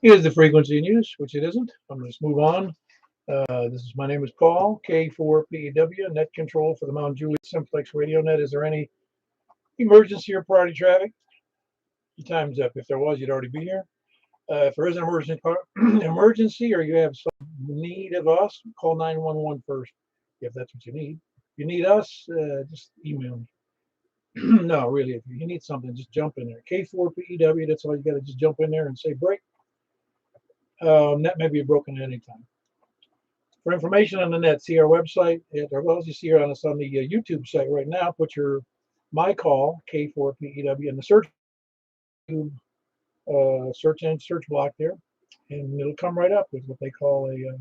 Here's the frequency in use, which it isn't. I'm going to just move on. My name is Paul, K4PEW, net control for the Mount Juliet Simplex radio net. Is there any emergency or priority traffic? Your time's up. If there was, you'd already be here. If there is an emergency, emergency or you have some need of us, call 911 first, if that's what you need. If you need us, just email me. No, really, if you need something, just jump in there. K4PEW, that's all you got to just jump in there and say break. Net may be broken at any time. For information on the net, see our website, or well, as you see here on us on the YouTube site right now, put your my call K4PEW in the search search block there, and it'll come right up with what they call a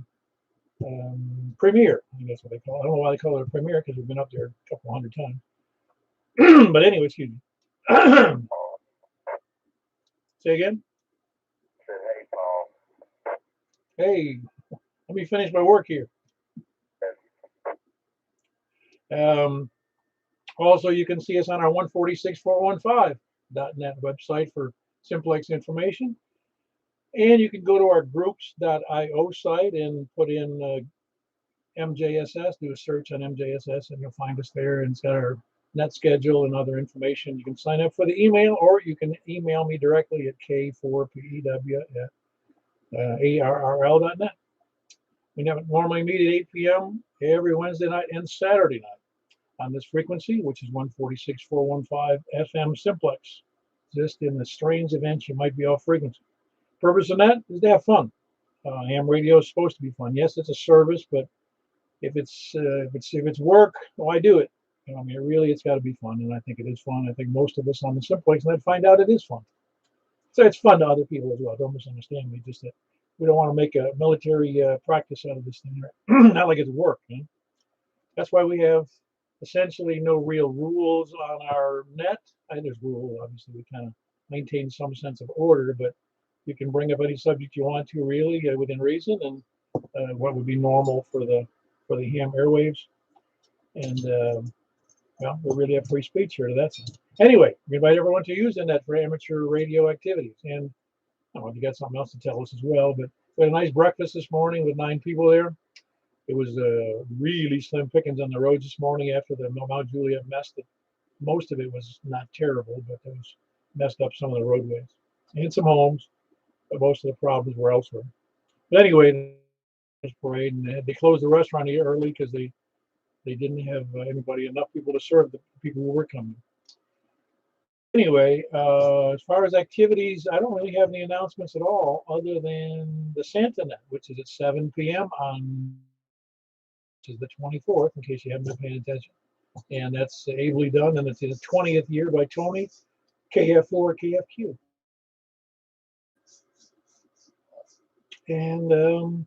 premiere. I think that's what they call it. I don't know why they call it a premiere because we've been up there a couple hundred times. But anyway, excuse me. Say again. Said, hey, Paul. Hey, let me finish my work here. Um, Also, you can see us on our 146415.net website for simplex information. And you can go to our groups.io site and put in MJSS, do a search on MJSS, and you'll find us there. And it's got our net schedule and other information. You can sign up for the email, or you can email me directly at k4pew@arrl.net. We normally meet at 8 p.m. every Wednesday night and Saturday night on this frequency, which is 146415 FM simplex. Just in the strange event you might be off frequency. Purpose of that is to have fun. Ham radio is supposed to be fun. Yes, it's a service, but if it's work, why do it? I mean, really, it's got to be fun, and I think it is fun. I think most of us on the simplex net find out it is fun. So it's fun to other people as well. Don't misunderstand me. Just that we don't want to make a military practice out of this thing. Not like it's work. That's why we have essentially no real rules on our net. There's rules, obviously. We kind of maintain some sense of order, but you can bring up any subject you want to, really, within reason, and what would be normal for the ham airwaves. And well, we really have free speech here to that sense. Anyway, we invite everyone to use the net for amateur radio activities. And I don't know if you got something else to tell us as well, but we had a nice breakfast this morning with 9 people there. It was really slim pickings on the roads this morning after the Mount Juliet mess. That most of it was not terrible, but it was messed up some of the roadways and some homes. But most of the problems were elsewhere. But anyway, parade, and they closed the restaurant here early because they didn't have anybody enough people to serve the people who were coming. Anyway, as far as activities, I don't really have any announcements at all other than the Santa Net, which is at 7 p.m. on which is the 24th, in case you haven't been paying attention. And that's ably done, and it's in the 20th year by Tony, KF4, KFQ. And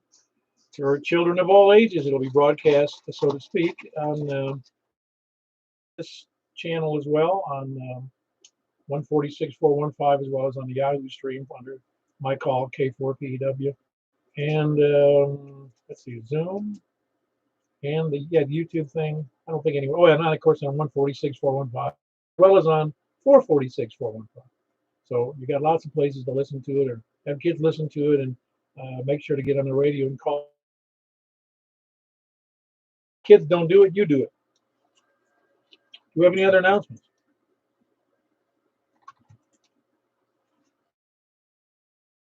for children of all ages, it'll be broadcast, so to speak, on this channel as well, on 146415, as well as on the Yahoo stream under my call, K4PEW. And let's see, Zoom. And the YouTube thing, I don't think anyone. Oh, yeah, and of course on 146415, as well as on 446415. So you got lots of places to listen to it, or have kids listen to it, and make sure to get on the radio and call. Kids don't do it, you do it. Do you have any other announcements?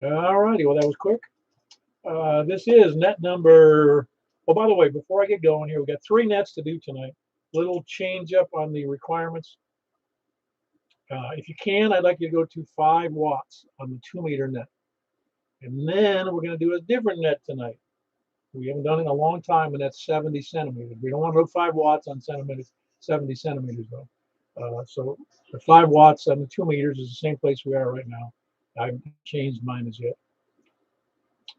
All righty, well, that was quick. This is net number. Oh, by the way, before I get going here, we got 3 nets to do tonight. Little change up on the requirements. If you can, I'd like you to go to 5 watts on the 2-meter net. And then we're going to do a different net tonight. We haven't done it in a long time, and that's 70 centimeters. We don't want to go 5 watts on 70 centimeters, though. So the 5 watts on the 2 meters is the same place we are right now. I haven't changed mine as yet.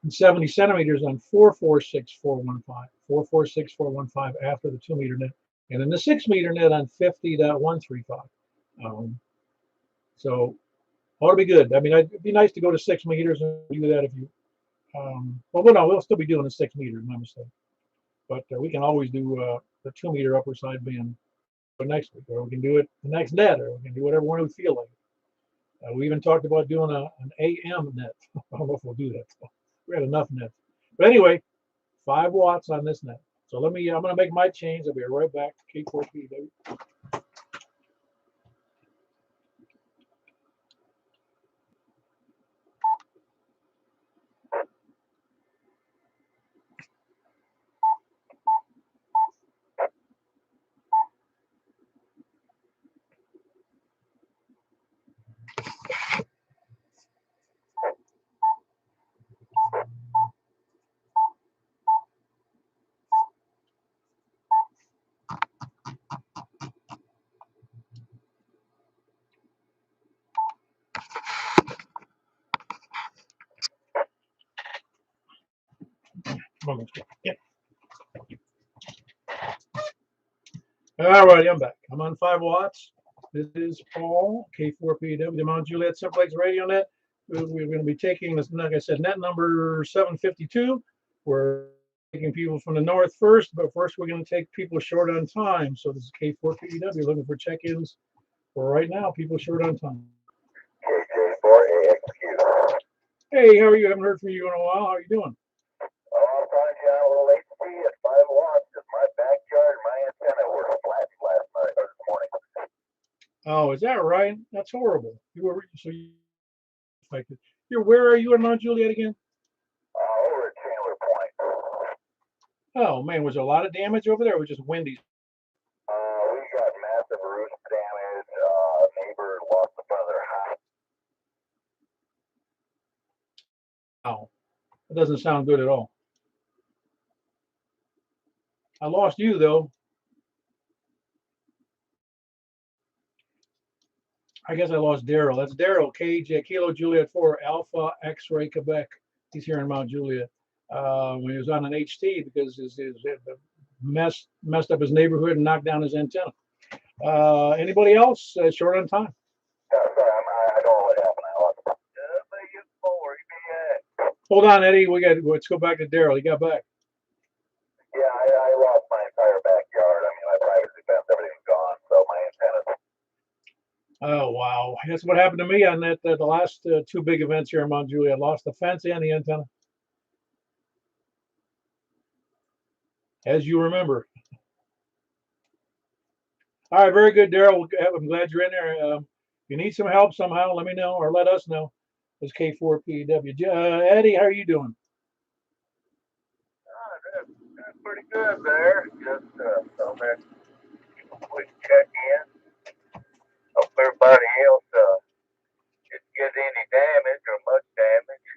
And 70 centimeters on 446415, 446415 after the 2-meter net, and then the 6-meter net on 50.135. So ought to be good. I mean, it'd be nice to go to 6 meters and do that if you. Well, no, we'll still be doing the 6 meters, my mistake. But we can always do the 2-meter upper side band for next week, or we can do it the next net, or we can do whatever one we feel like. We even talked about doing an AM net. I don't know if we'll do that. We had enough nets. But anyway, 5 watts on this net. So I'm going to make my change. I'll be right back. K4PW. Yeah. All righty, I'm back. I'm on 5 watts. This is Paul, K4PW, the Mount Juliet Simplex Radio Net. We're going to be taking this, like I said, net number 752. We're taking people from the north first, but first we're going to take people short on time. So this is K4PW looking for check-ins for right now, people short on time. KJ4AXQ. Hey, how are you? I haven't heard from you in a while. How are you doing? Oh, I'm fine, John. A little latency at 5 watts because my backyard and my antenna were flat last night or this morning. Oh, is that right? That's horrible. Where are you in Mount Juliet again? Over at Chandler Point. Oh man, was there a lot of damage over there? Or was it just windy? We got massive roof damage. Neighbor lost the front of their house. Oh, that doesn't sound good at all. I lost you though. I guess I lost Daryl. That's Daryl, KJ, Kilo Juliet 4, Alpha X-Ray Quebec. He's here in Mount Juliet. When he was on an HT because his messed up his neighborhood and knocked down his antenna. Anybody else short on time? Sorry, I don't know what happened. I lost it. Hold on, Eddie. Let's go back to Daryl. He got back. Yeah, I lost my entire backyard. I mean, my privacy fence, everything's gone. So my antenna. Oh wow, that's what happened to me on the last 2 big events here in Mount Juliet. I lost the fence and the antenna, as you remember. All right, very good, Daryl. I'm glad you're in there. If you need some help somehow, let me know or let us know. It's K4PW. Eddie, how are you doing? That's pretty good there. Just so that we check in. Hope everybody else didn't get any damage or much damage.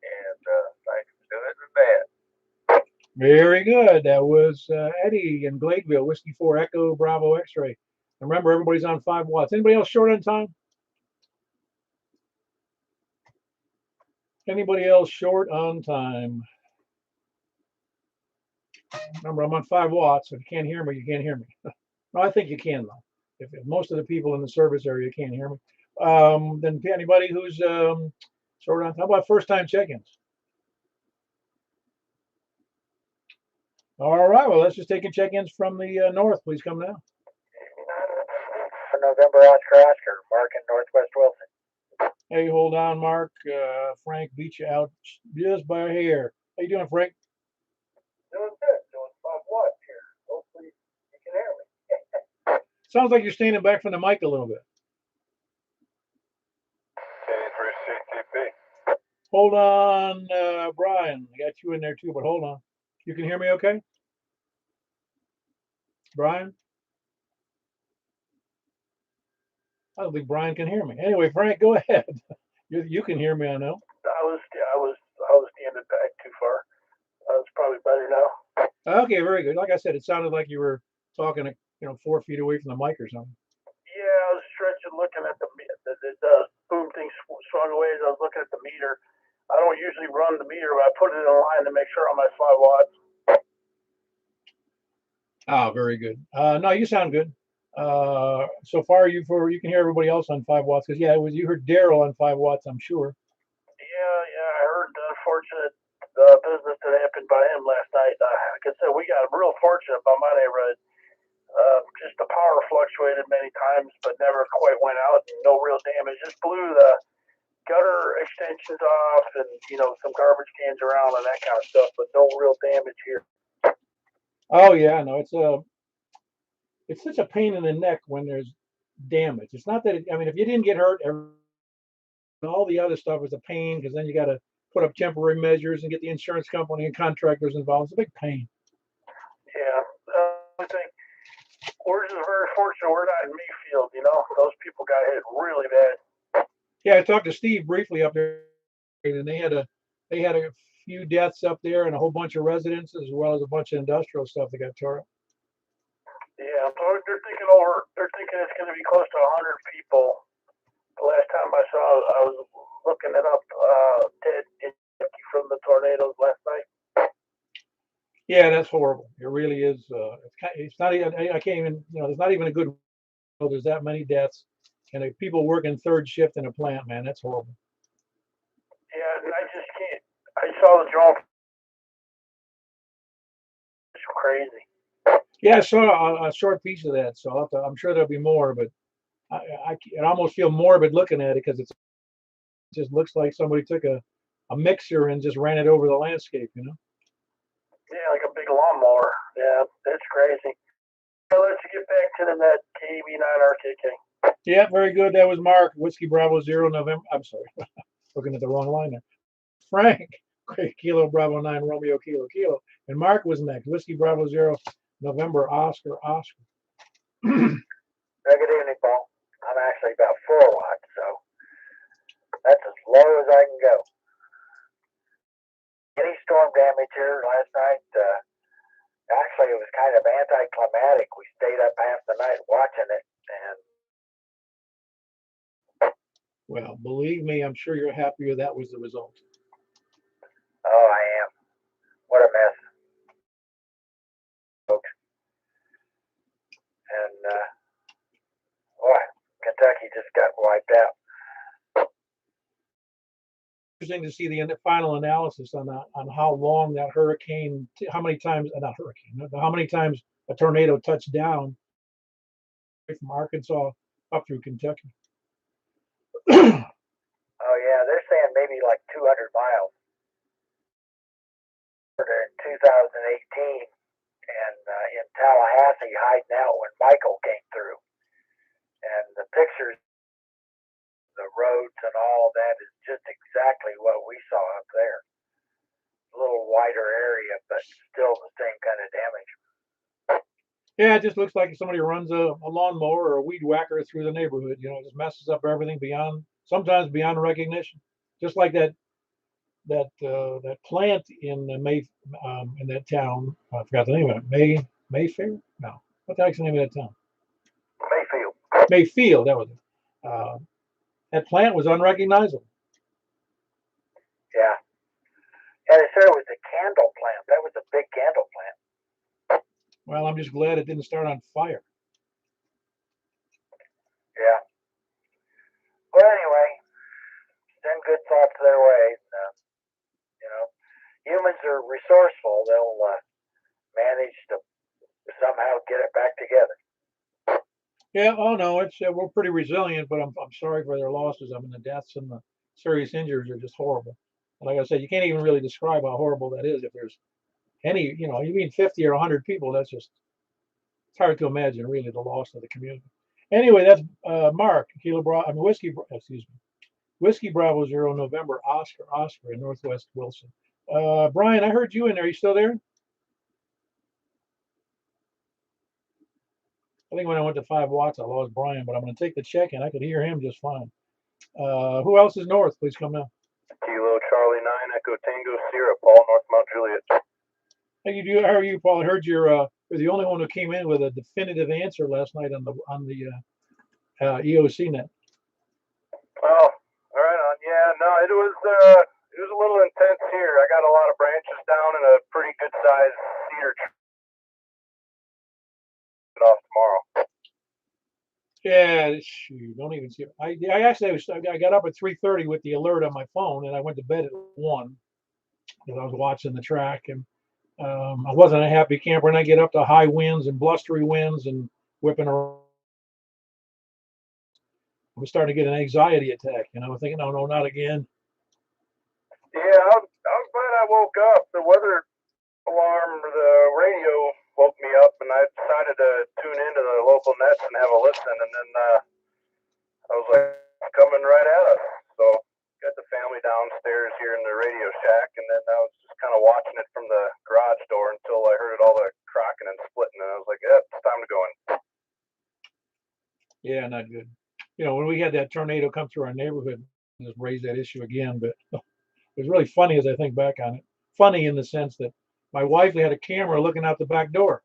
And thanks for doing that. Very good. That was Eddie in Gladeville, Whiskey 4 Echo Bravo X-Ray. Remember, everybody's on 5 watts. Anybody else short on time? Anybody else short on time? Remember, I'm on 5 watts. If you can't hear me, you can't hear me. No, I think you can, though. If most of the people in the service area can't hear me, then anybody who's short on time. How about first-time check-ins? All right. Well, let's just take check-ins from the north. Please come now. November Oscar, Mark in Northwest Wilson. Hey, hold on, Mark. Frank beat you out just by a hair. How you doing, Frank? Doing good. Doing 5 watts here. Hopefully you can hear me. Sounds like you're standing back from the mic a little bit. K3CTP. Hold on, Brian. I got you in there too, but hold on. You can hear me okay? Brian? I don't think Brian can hear me. Anyway, Frank, go ahead. You can hear me, I know. I was standing back too far. It's probably better now. Okay, very good. Like I said, it sounded like you were talking, 4 feet away from the mic or something. Yeah, I was stretching, looking at the boom thing swung away as I was looking at the meter. I don't usually run the meter, but I put it in line to make sure I'm at 5 watts. Oh, very good. No, you sound good. So far, you can hear everybody else on 5 watts because you heard Daryl on 5 watts, I'm sure. Yeah, I heard the unfortunate business that happened by him last night. Like I said, we got real fortunate by my neighborhood. Just the power fluctuated many times, but never quite went out, and no real damage. Just blew the gutter extensions off, and some garbage cans around and that kind of stuff, but no real damage here. Oh yeah, no, it's such a pain in the neck when there's damage. It's not that I mean, if you didn't get hurt, all the other stuff is a pain because then you got to put up temporary measures and get the insurance company and contractors involved. It's a big pain. Yeah, I think we're just very fortunate we're not in Mayfield. Those people got hit really bad. Yeah, I talked to Steve briefly up there, and they had a few deaths up there and a whole bunch of residents as well as a bunch of industrial stuff that got tore up. Yeah, they're thinking it's going to be close to 100 people. The last time I was looking it up, dead from the tornadoes last night. Yeah, that's horrible. It really is. It's not even. I can't even. There's not even a good. There's that many deaths, and people working third shift in a plant. Man, that's horrible. Yeah, and I just can't. I saw the drone. It's crazy. Yeah, I saw a short piece of that, so I'm sure there'll be more. But I almost feel morbid looking at it because it just looks like somebody took a mixer and just ran it over the landscape. Yeah, like a big lawnmower. Yeah, it's crazy. So let's get back to the net KB9RKK. Yeah, very good. That was Mark, Whiskey Bravo 0 November. I'm sorry, looking at the wrong line there. Frank, Kilo Bravo 9 Romeo Kilo Kilo, and Mark was next. Whiskey Bravo 0 November Oscar. Good evening, Paul. I'm actually about 4 watts, so that's as low as I can go. Any storm damage here last night? Actually, it was kind of anticlimactic. We stayed up half the night watching it, and well, believe me, I'm sure you're happier that was the result. Oh, I am. What a mess, folks. And boy, Kentucky just got wiped out. Interesting to see the final analysis on how long that hurricane, how many times a tornado touched down from Arkansas up through Kentucky. Oh yeah, they're saying maybe like 200 miles. In 2018, and in Tallahassee, hiding out when Michael came through, and the pictures, the roads and all that is just exactly what we saw up there. A little wider area, but still the same kind of damage. Yeah, it just looks like somebody runs a lawnmower or a weed whacker through the neighborhood. Just messes up everything sometimes beyond recognition. Just like that plant in in that town. I forgot the name of it. Mayfair? No. What the heck's the name of that town? Mayfield. Mayfield. That was it. That plant was unrecognizable. Yeah. Yeah, they said it was a candle plant. That was a big candle plant. Well, I'm just glad it didn't start on fire. Yeah. Well, anyway, send good thoughts their way. Humans are resourceful. They'll manage to somehow get it back together. Yeah. Oh no, we're pretty resilient, but I'm sorry for their losses. I mean, the deaths and the serious injuries are just horrible. And like I said, you can't even really describe how horrible that is. If there's any, you mean 50 or 100 people, it's hard to imagine really the loss of the community. Anyway, that's Mark, Whiskey Bravo 0 November Oscar in Northwest Wilson. Brian, I heard you in there. Are you still there? I think when I went to 5 watts, I lost Brian, but I'm going to take the check and I could hear him just fine. Who else is north? Please come now. Kilo Charlie 9 Echo Tango Sierra, Paul, North Mount Juliet. How are you, Paul? I heard you're the only one who came in with a definitive answer last night on the EOC net. Oh, right on. Yeah, no, it was a little intense here. I got a lot of branches down and a pretty good sized cedar tree off tomorrow. Yeah, shoot, don't even see it. I got up at 3:30 with the alert on my phone, and I went to bed at 1 because I was watching the track, and I wasn't a happy camper, and I get up to high winds and blustery winds and whipping around. I was starting to get an anxiety attack, and I was thinking, "Oh no, not again." Yeah, I was glad I woke up. The weather alarm, the radio woke me up, and I decided to tune into the local nets and have a listen. And then I was like, coming right at us. So got the family downstairs here in the radio shack, and then I was just kind of watching it from the garage door until I heard all the cracking and splitting, and I was like, yeah, it's time to go in. Yeah, not good. When we had that tornado come through our neighborhood, just raised that issue again. But it was really funny as I think back on it. Funny in the sense that my wife had a camera looking out the back door.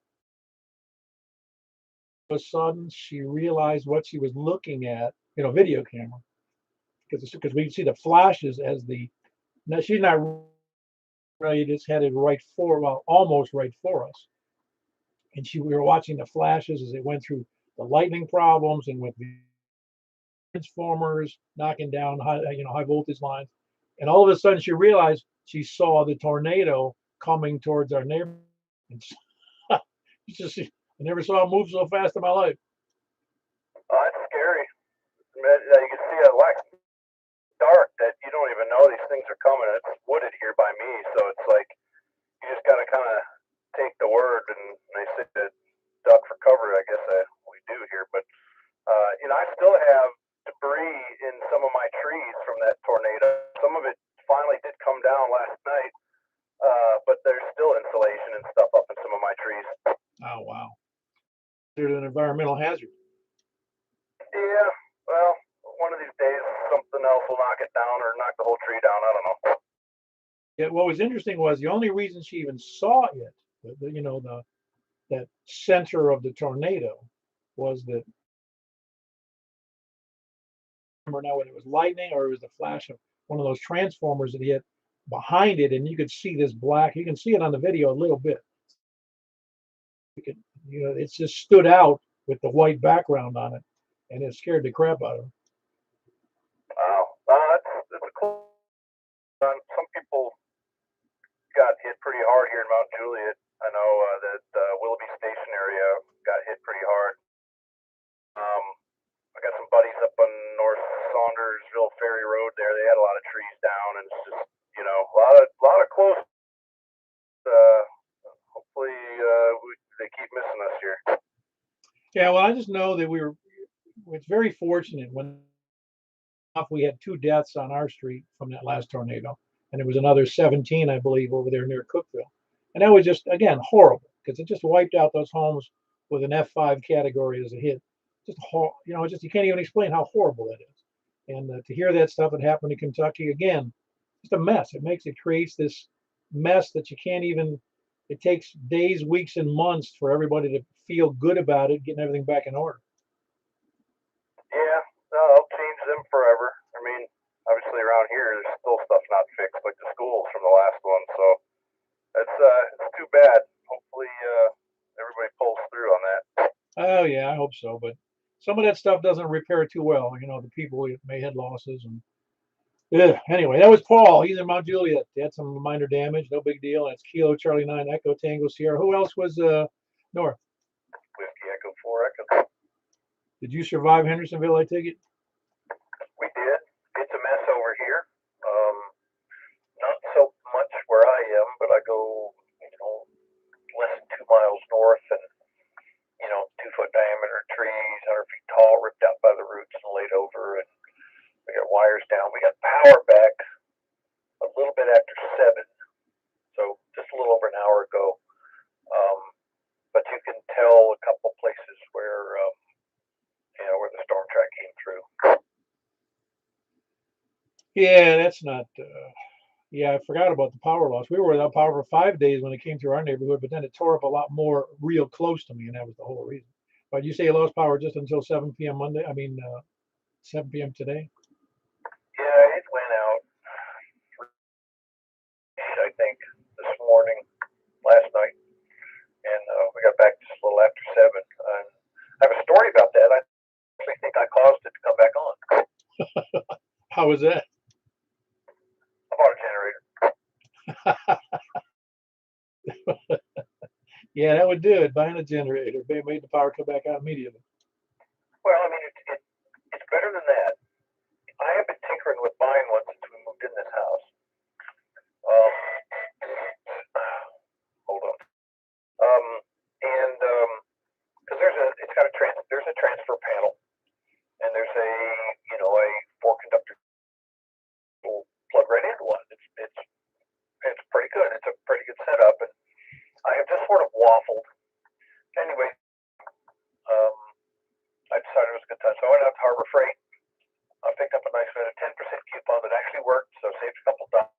All of a sudden, she realized what she was looking at, video camera, because we could see the flashes as the. Now she's not right; it's headed right for, well, almost right for us, and we were watching the flashes as it went through the lightning problems and with the transformers knocking down high voltage lines, and all of a sudden she realized she saw the tornado coming towards our neighborhood. And it's just, I never saw it move so fast in my life. Oh, that's scary. You can see a light dark that you don't even know these things are coming. It's wooded here by me, so it's like you just gotta kind of take the word, and they say that duck for cover. I guess we do here, but I still have debris in some of my trees from that tornado. Some of it finally did come down last night, but there's still insulation and stuff up in some of my trees. Oh wow! It's an environmental hazard. Yeah, well, one of these days something else will knock it down or knock the whole tree down. I don't know. Yeah, what was interesting was the only reason she even saw it, that center of the tornado, was that, remember now when it was lightning or it was the flash of one of those transformers that hit behind it, and you could see this black. You can see it on the video a little bit. It just stood out with the white background on it, and it scared the crap out of her. Wow, that's a cool. Some people got hit pretty hard here in Mount Juliet. I know that Willoughby Station area got hit pretty hard. I got some buddies up on North Saundersville Ferry Road there. They had a lot of trees down, and it's just a lot of close. Hopefully, they keep missing us here. Yeah, well, I just know that it's very fortunate when we had 2 deaths on our street from that last tornado, and there was another 17, I believe, over there near Cookville, and that was just, again, horrible because it just wiped out those homes with an F5 category as a hit. Just just you can't even explain how horrible that is. And to hear that stuff that happened in Kentucky again, just a mess. It creates this mess that you can't even. It takes days, weeks, and months for everybody to feel good about it, getting everything back in order. Yeah, no, I'll change them forever. I mean, obviously around here, there's still stuff not fixed, like the schools from the last one. So it's too bad. Hopefully, everybody pulls through on that. Oh yeah, I hope so. But some of that stuff doesn't repair too well. The people may had losses and. Yeah. Anyway, that was Paul. He's in Mount Juliet. They had some minor damage, no big deal. That's Kilo Charlie 9 Echo Tango Sierra. Who else was north? Whiskey Echo 4 Echo. Did you survive Hendersonville? I take it. We did. It's a mess over here. Not so much where I am, but I go, less than 2 miles north, and 2-foot diameter trees, 100 feet tall, ripped out by the roots and laid over, and we got wires down. We got power back a little bit after 7, so just a little over an hour ago. But you can tell a couple places where where the storm track came through. Yeah, that's not. Yeah, I forgot about the power loss. We were without power for 5 days when it came through our neighborhood, but then it tore up a lot more real close to me, and that was the whole reason. But you say you lost power just until 7 p.m. Monday? I mean, 7 p.m. today? Yeah, it went out, I think, this morning, last night, and we got back just a little after 7. I have a story about that. I actually think I caused it to come back on. How was that? I bought a generator. Yeah, that would do it. Buying a generator, made the power come back out immediately. Well, I mean, it's better than that. I have been tinkering with buying one since we moved in this house. Um, hold on. And because there's a transfer panel, and there's a four conductor will plug right into one. It's pretty good. It's a pretty good setup, and I have just sort of waffled. Anyway, um, I decided it was a good time, so I went out to Harbor Freight. I picked up a nice 10% coupon that actually worked, so saved a couple dollars.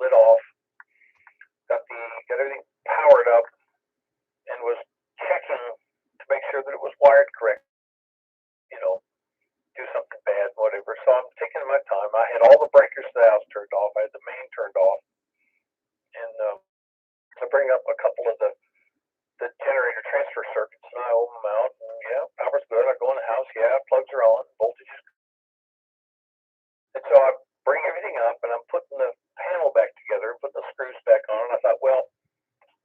Lit off, got everything powered up, and was checking to make sure that it was wired correct. You know, do something bad, whatever. So I'm taking my time. I had all the breakers in the house turned off. I had the main turned off, and I bring up a couple of the generator transfer circuits, and I open them out. And yeah, power's good. I go in the house. Yeah, plugs are on. Voltage is. And so I bring everything up, and I'm putting the panel back together and putting the screws back on. And I thought, well,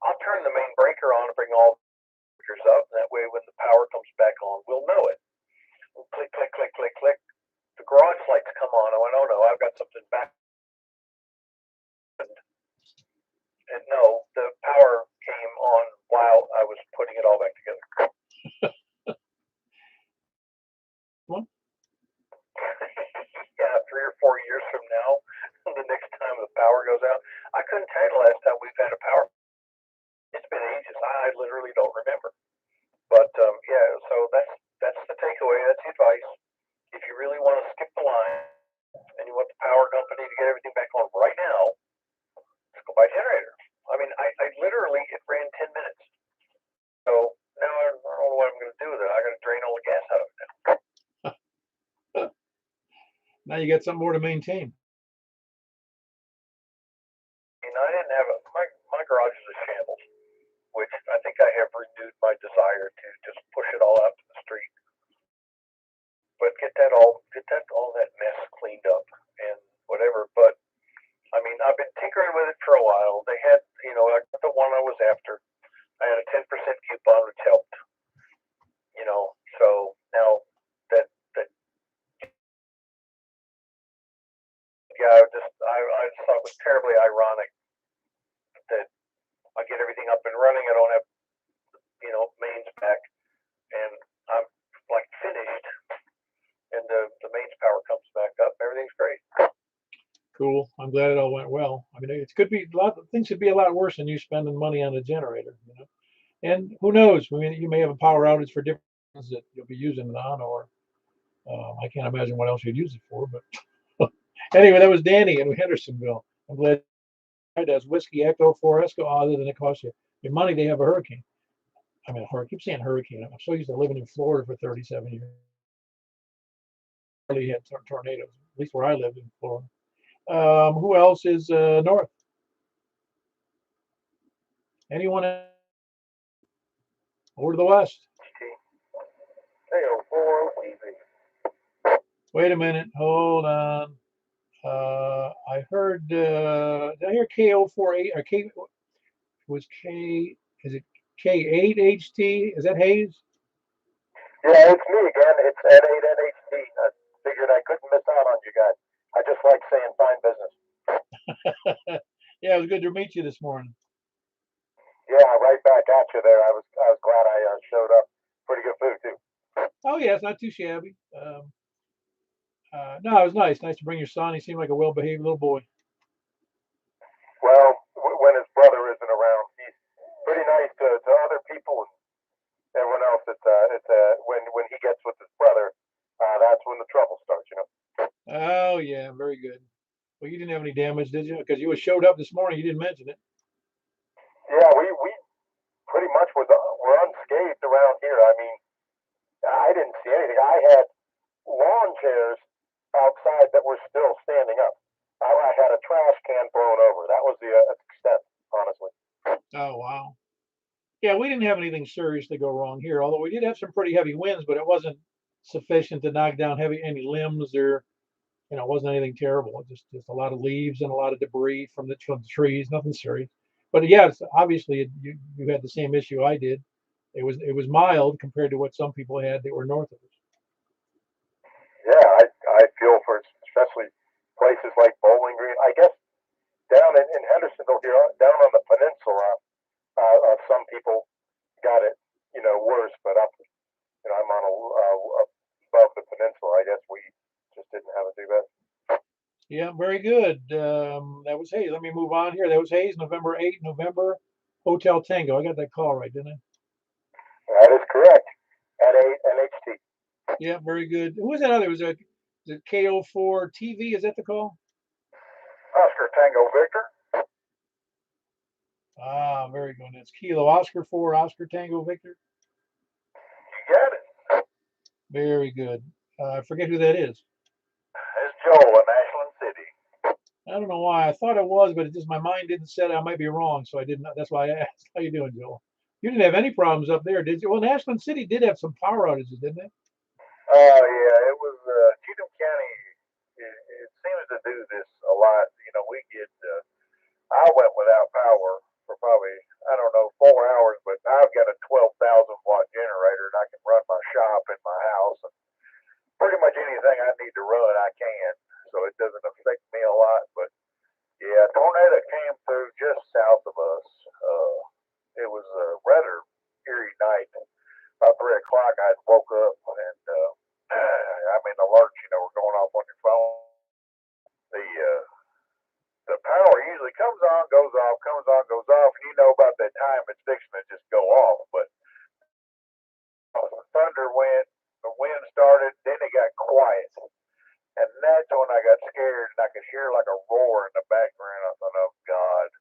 I'll turn the main breaker on and bring all the breakers up. And that way, when the power comes back on, we'll know it. Click, click, click, click, click. The garage lights come on. I went, oh no, I've got something back. And no, the power came on while I was putting it all back together. What? Yeah, 3 or 4 years from now, the next time the power goes out, I couldn't tell you the last time we've had a power. It's been ages. I literally don't remember. But yeah, so that's the takeaway. That's the advice. If you really want to skip the line and you want the power company to get everything back on right now, let's go buy a generator. I mean, I literally, it ran 10 minutes. So now I don't know what I'm going to do with it. I got to drain all the gas out of it now. Now you got something more to maintain. I didn't have my garage is a shambles, which I think I have renewed my desire to just push it all out to the street. But get all that mess cleaned up and whatever. But I mean, I've been tinkering with it for a while. They had, I got the one I was after. I had a 10% coupon, which helped. So now that yeah, I just thought it was terribly ironic that I get everything up and running. I don't have, mains back, and I'm like finished, and the mains power comes back up. Everything's great. Cool. I'm glad it all went well. I mean, it could be a lot. Things could be a lot worse than you spending money on a generator. And who knows? I mean, you may have a power outage for different things that you'll be using it on, or I can't imagine what else you'd use it for. But anyway, that was Danny in Hendersonville. I'm glad that's Whiskey Echo 4 Esco. Other than it costs you your money, they have a hurricane. I mean, I keep saying hurricane. I'm so used to living in Florida for 37 years. Really had tornadoes, at least where I lived in Florida. Who else is north? Anyone over to the west? Wait a minute. Hold on. I heard. Did I hear K048 or K? Was K? Is it K8HT? Is that Hayes? Yeah, it's me again. It's at 8NHD. I figured I couldn't miss out on you guys. I just like saying fine business. Yeah, it was good to meet you this morning. Yeah, right back at you there. I was glad I showed up. Pretty good food too. Oh yeah, it's not too shabby. No, it was nice. Nice to bring your son. He seemed like a well-behaved little boy. Well, when his brother isn't around, he's pretty nice to other people and everyone else. It's when he gets with his brother, that's when the trouble starts. Oh yeah, very good. Well, you didn't have any damage, did you? Because you showed up this morning. You didn't mention it. Yeah, we pretty much were unscathed around here. I mean, I didn't see anything. I had lawn chairs outside that were still standing up. I had a trash can blown over. That was the extent, honestly. Oh wow. Yeah, we didn't have anything seriously go wrong here. Although we did have some pretty heavy winds, but it wasn't sufficient to knock down any limbs or it wasn't anything terrible. Just a lot of leaves and a lot of debris from the trees. Nothing serious. But yes, obviously you had the same issue I did. It was mild compared to what some people had that were north of us. Yeah, I feel for especially places like Bowling Green. I guess down in Hendersonville here, down on the peninsula, some people got it, worse. But I'm on above the peninsula. I guess we just didn't have it too bad. Yeah, very good. That was Hayes. Let me move on here. That was Hayes, November 8, November, Hotel Tango. I got that call right, didn't I? That is correct. At a NHT. Yeah, very good. Who was that other? Was it KO4 TV? Is that the call? Oscar Tango Victor. Ah, very good. That's Kilo Oscar 4, Oscar Tango Victor. You got it. Very good. I forget who that is. It's Joel in Ashland City. I don't know why. I thought it was, but it just my mind didn't set. I might be wrong, so I didn't. That's why I asked. How you doing, Joel? You didn't have any problems up there, did you? Well, Ashland City did have some power outages, didn't it? Oh yeah, it was Cheatham County. It seems to do this a lot. We get. I went without power for probably I don't know 4 hours, but I've got a 12,000 watt generator and I can run my shop in my house and pretty much anything I need to run I can. So it doesn't affect me a lot. But yeah, a tornado came through just south of us. It was a rather eerie night. About 3 o'clock, I had woke up and I mean alerts, were going off on your phone. The power usually comes on, goes off, comes on, goes off, and you know about that time it's fixing to just go off. But the thunder went, the wind started, then it got quiet, and that's when I got scared and I could hear like a roar in the background. I thought, oh God,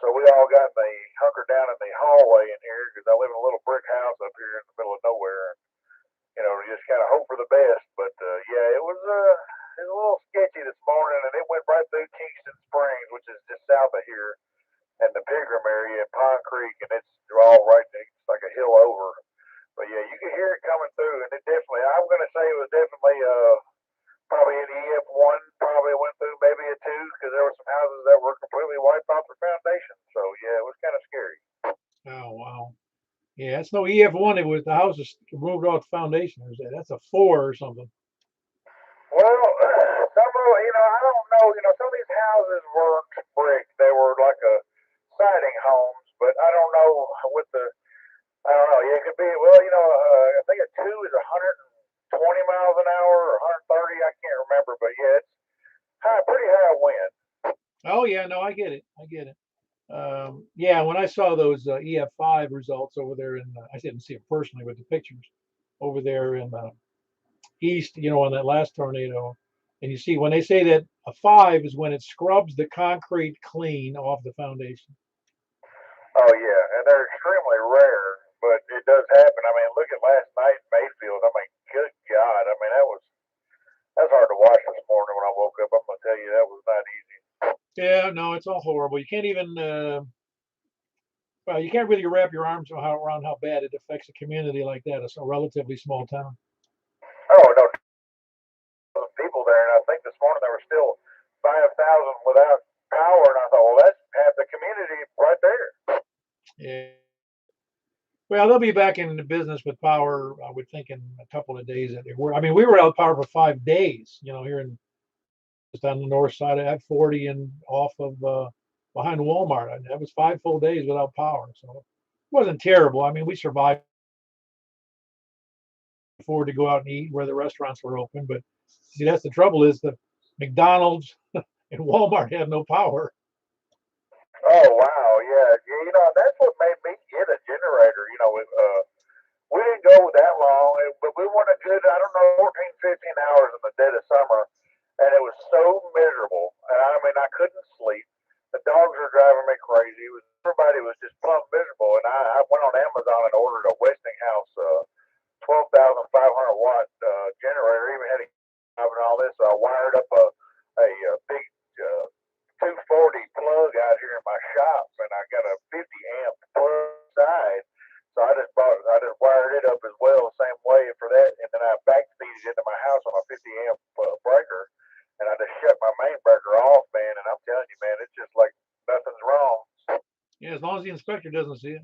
So we all got in the hunkered down in the hallway in here because I live in a little brick house up here in the middle of nowhere. We just kind of hope for the best. But yeah, it was a little sketchy this morning, and it went right through Kingston Springs, which is just south of here, and the Pilgrim area and Pine Creek, and it's all right there. It's like a hill over. But yeah, you can hear it coming through, and it definitely. I'm going to say it was definitely probably an EF1. Probably went through maybe a two because there were some houses that were completely wiped off their foundation. So yeah, it was kind of scary. Oh wow. Yeah, it's no EF1. It was the house is moved off the foundation. That's a 4 or something. Well, some of I don't know. Some of these houses weren't brick; they were like a siding homes. But I don't know with the. I don't know. Yeah, it could be. Well, I think a two is 120 miles an hour or 130. I can't remember, but yeah, it's high, pretty high wind. Oh yeah, no, I get it. I get it. Yeah, when I saw those EF5 results over there I didn't see it personally, but the pictures over there in east, on that last tornado, and you see when they say that a 5 is when it scrubs the concrete clean off the foundation. Oh yeah, and they're extremely rare, but it does happen. I mean, look at last night in Mayfield. I mean, good God. I mean, that's hard to watch this morning when I woke up. I'm gonna tell you that was not easy. Yeah, no, it's all horrible. You can't even, well, you can't really wrap your arms around how bad it affects a community like that. It's a relatively small town. Oh no, people there, and I think this morning there were still 5,000 without power, and I thought, well, that's half the community right there. Yeah. Well, they'll be back in the business with power, I would think, in a couple of days. I mean, we were out of power for 5 days, here in just on the north side of I-40 and off of behind Walmart. And that was 5 full days without power. So it wasn't terrible. I mean, we survived, afford to go out and eat where the restaurants were open. But see, that's the trouble is the McDonald's and Walmart have no power. Oh wow, yeah, yeah. That's what made me get a generator. We didn't go that long, but we went a good, I don't know, 14, 15 hours in the dead of summer, and it was so miserable. And I mean, I couldn't sleep. The dogs were driving me crazy. Everybody was just plumb miserable. And I went on Amazon and ordered a Westinghouse 12,500 watt generator. Even had a and all this. So I wired up a big 240 plug out here in my shop, and I got a 50 amp plug side. So I just wired it up as well, the same way for that, and then I backfeed it into my house on a 50 amp breaker, and I just shut my main breaker off, man. And I'm telling you, man, it's just like nothing's wrong. as long as the inspector doesn't see it.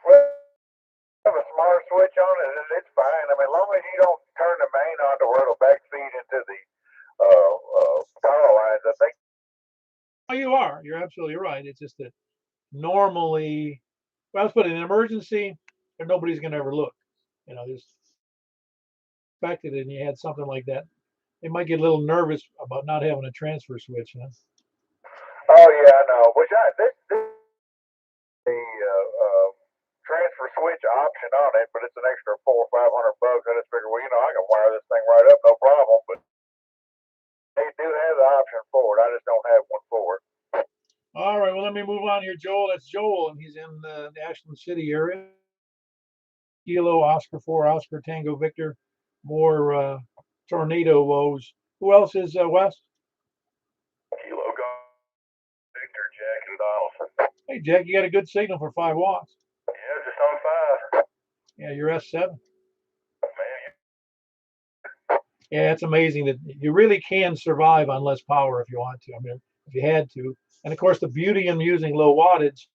Well, have a smart switch on it, and it's fine. I mean, as long as you don't turn the main on to where it'll backfeed into the power lines, I think. Oh, you are. You're absolutely right. It's just that normally, well, let's put it in an emergency, and nobody's going to ever look. Just expected it, and you had something like that. They might get a little nervous about not having a transfer switch. Oh yeah, I know. Which this the transfer switch option on it, but it's an extra $400 or $500. I just figure, well, I can wire this thing right up, no problem. But they do have the option for it. I just don't have one for it. All right. Well, let me move on here, Joel. That's Joel, and he's in the Ashland City area. Kilo Oscar 4 Oscar Tango Victor. More tornado woes. Who else is West? Kilo Golf Victor, Jack, and Donaldson. Hey, Jack, you got a good signal for 5 watts. Yeah, just on 5. Yeah, you're S7. Man, Yeah, it's amazing that you really can survive on less power if you want to. I mean, if you had to. And of course, the beauty in using low wattage,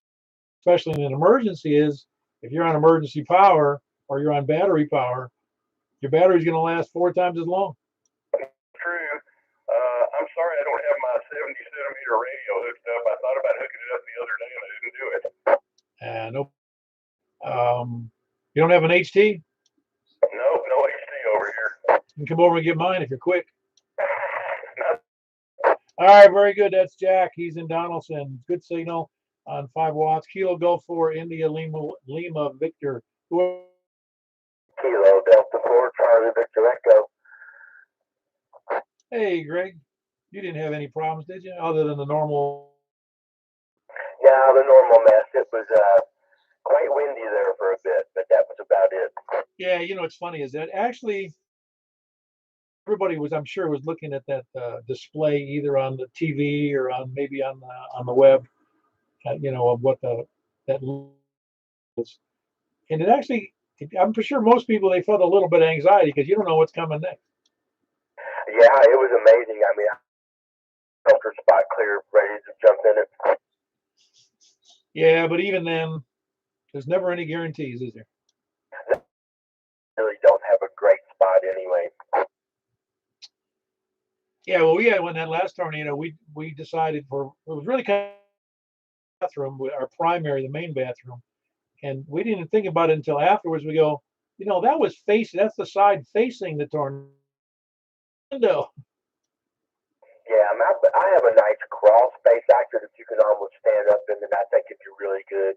especially in an emergency, is if you're on emergency power or you're on battery power, your battery's going to last 4 times as long. true. I'm sorry I don't have my 70-centimeter radio hooked up. I thought about hooking it up the other day and I didn't do it. Nope. You don't have an HT? Nope, no HT over here. You can come over and get mine if you're quick. All right, very good. That's Jack. He's in Donaldson. Good signal on 5 watts. Kilo Golf 4 India Lima Victor. Kilo Delta 4 Charlie Victor Echo. Hey, Greg. You didn't have any problems, did you? Other than the normal. Yeah, the normal mess. It was quite windy there for a bit, but that was about it. Yeah, what's funny is that actually everybody was, I'm sure, was looking at that display either on the TV or maybe on the web, of what that was. And it actually, I'm sure most people, they felt a little bit of anxiety because you don't know what's coming next. Yeah, it was amazing. I mean, I felt her spot clear, ready to jump in it. Yeah, but even then, there's never any guarantees, is there? Really don't have a great spot anyway. Yeah, well, when that last tornado, we decided it was really kind of bathroom, our primary, the main bathroom, and we didn't think about it until afterwards. We go, that's the side facing the tornado. Yeah, I have a nice crawl space actor that you can almost stand up in, and I think it'd be really good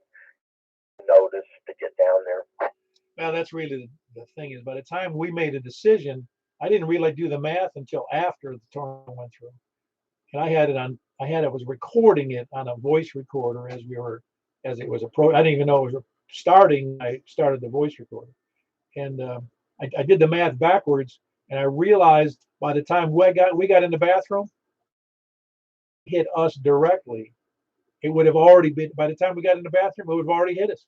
notice to get down there. Well, that's really the thing is, by the time we made a decision, I didn't really do the math until after the tornado went through, and I was recording it on a voice recorder as it was I didn't even know it was starting. I started the voice recorder, and I did the math backwards, and I realized by the time we got in the bathroom, hit us directly. It would have already been, by the time we got in the bathroom, it would have already hit us.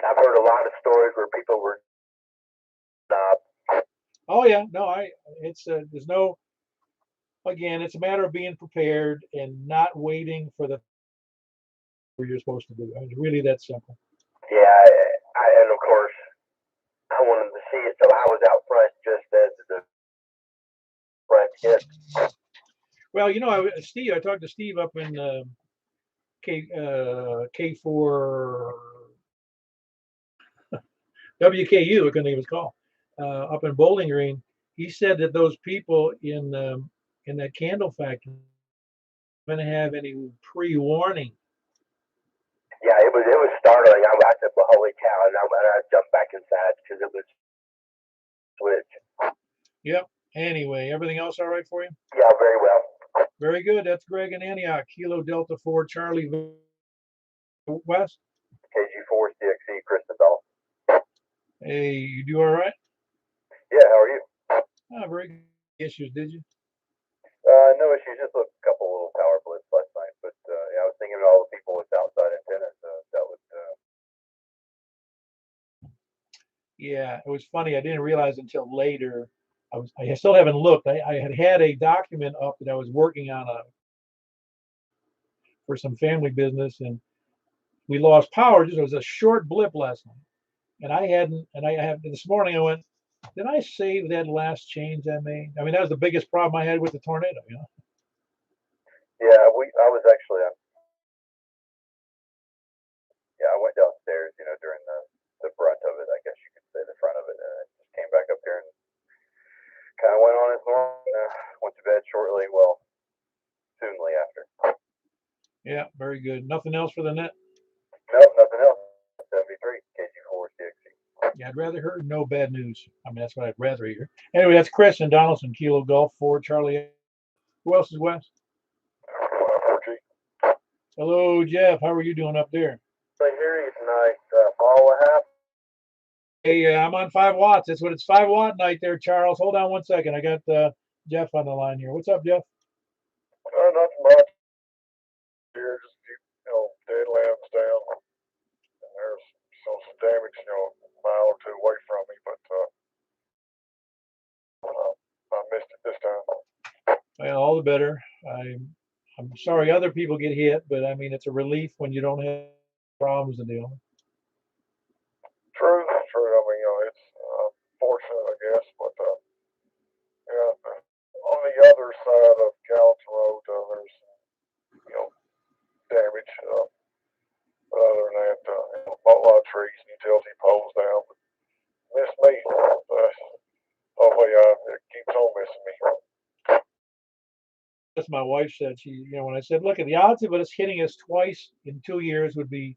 I've heard a lot of stories where people were Oh yeah, no, there's no, again, it's a matter of being prepared and not waiting for the you're supposed to do. I mean, really that simple. Yeah, and of course, I wanted to see it, so I was out front just as the front hit. Well, I talked to Steve up in K4 WKU, I couldn't think of his call, up in Bowling Green. He said that those people in that candle factory didn't have any pre-warning. Yeah, it was startling. I said, well, holy cow, and I jumped back inside because it was switch. Yep. Anyway, everything else all right for you? Yeah, very well. Very good. That's Greg in Antioch. Kilo Delta 4 Charlie West. KG4 CXE Christabel. Hey, you do all right? Yeah, how are you? Oh, very good. Issues, did you? No issues. Just a couple little power blips last night, but yeah, I was thinking of all the people with outside antennas. That was. Yeah, it was funny. I didn't realize until later. I still haven't looked. I had a document up that I was working on for some family business, and we lost power. Just it was a short blip last night, and I hadn't. And I have this morning. I went, did I save that last change I made? I mean, that was the biggest problem I had with the tornado. You know. Yeah, I was actually yeah, I went downstairs, during the brunt of it, I guess you could say, the front of it, and I just came back up here and kind of went on as normal. Went to bed shortly, well, soonly after. Yeah, very good. Nothing else for the net. Nope, nothing else. 73 KG4 CXC. Yeah, I'd rather hear no bad news. I mean, that's what I'd rather hear. Anyway, that's Chris and Donaldson, Kilo Golf 4, Charlie. Who else is West? 4G. Hello, Jeff. How are you doing up there? I hear you tonight. Paul, what happened? Hey, I'm on 5 watts. That's what it's 5 watt night there, Charles. Hold on one second. I got Jeff on the line here. What's up, Jeff? Not much. Here, just keep, dead limbs down. And there's some damage, a mile or two away from me, but I missed it this time. Well, all the better. I'm sorry other people get hit, but I mean, it's a relief when you don't have problems to deal with. True. I mean, it's fortunate, I guess, but yeah. On the other side of Gallatin Road, there's damage. But other than that, a lot of trees and utility poles down. But miss me. Hopefully, it keeps on missing me. As my wife said, when I said, look, at the odds of us hitting us twice in 2 years would be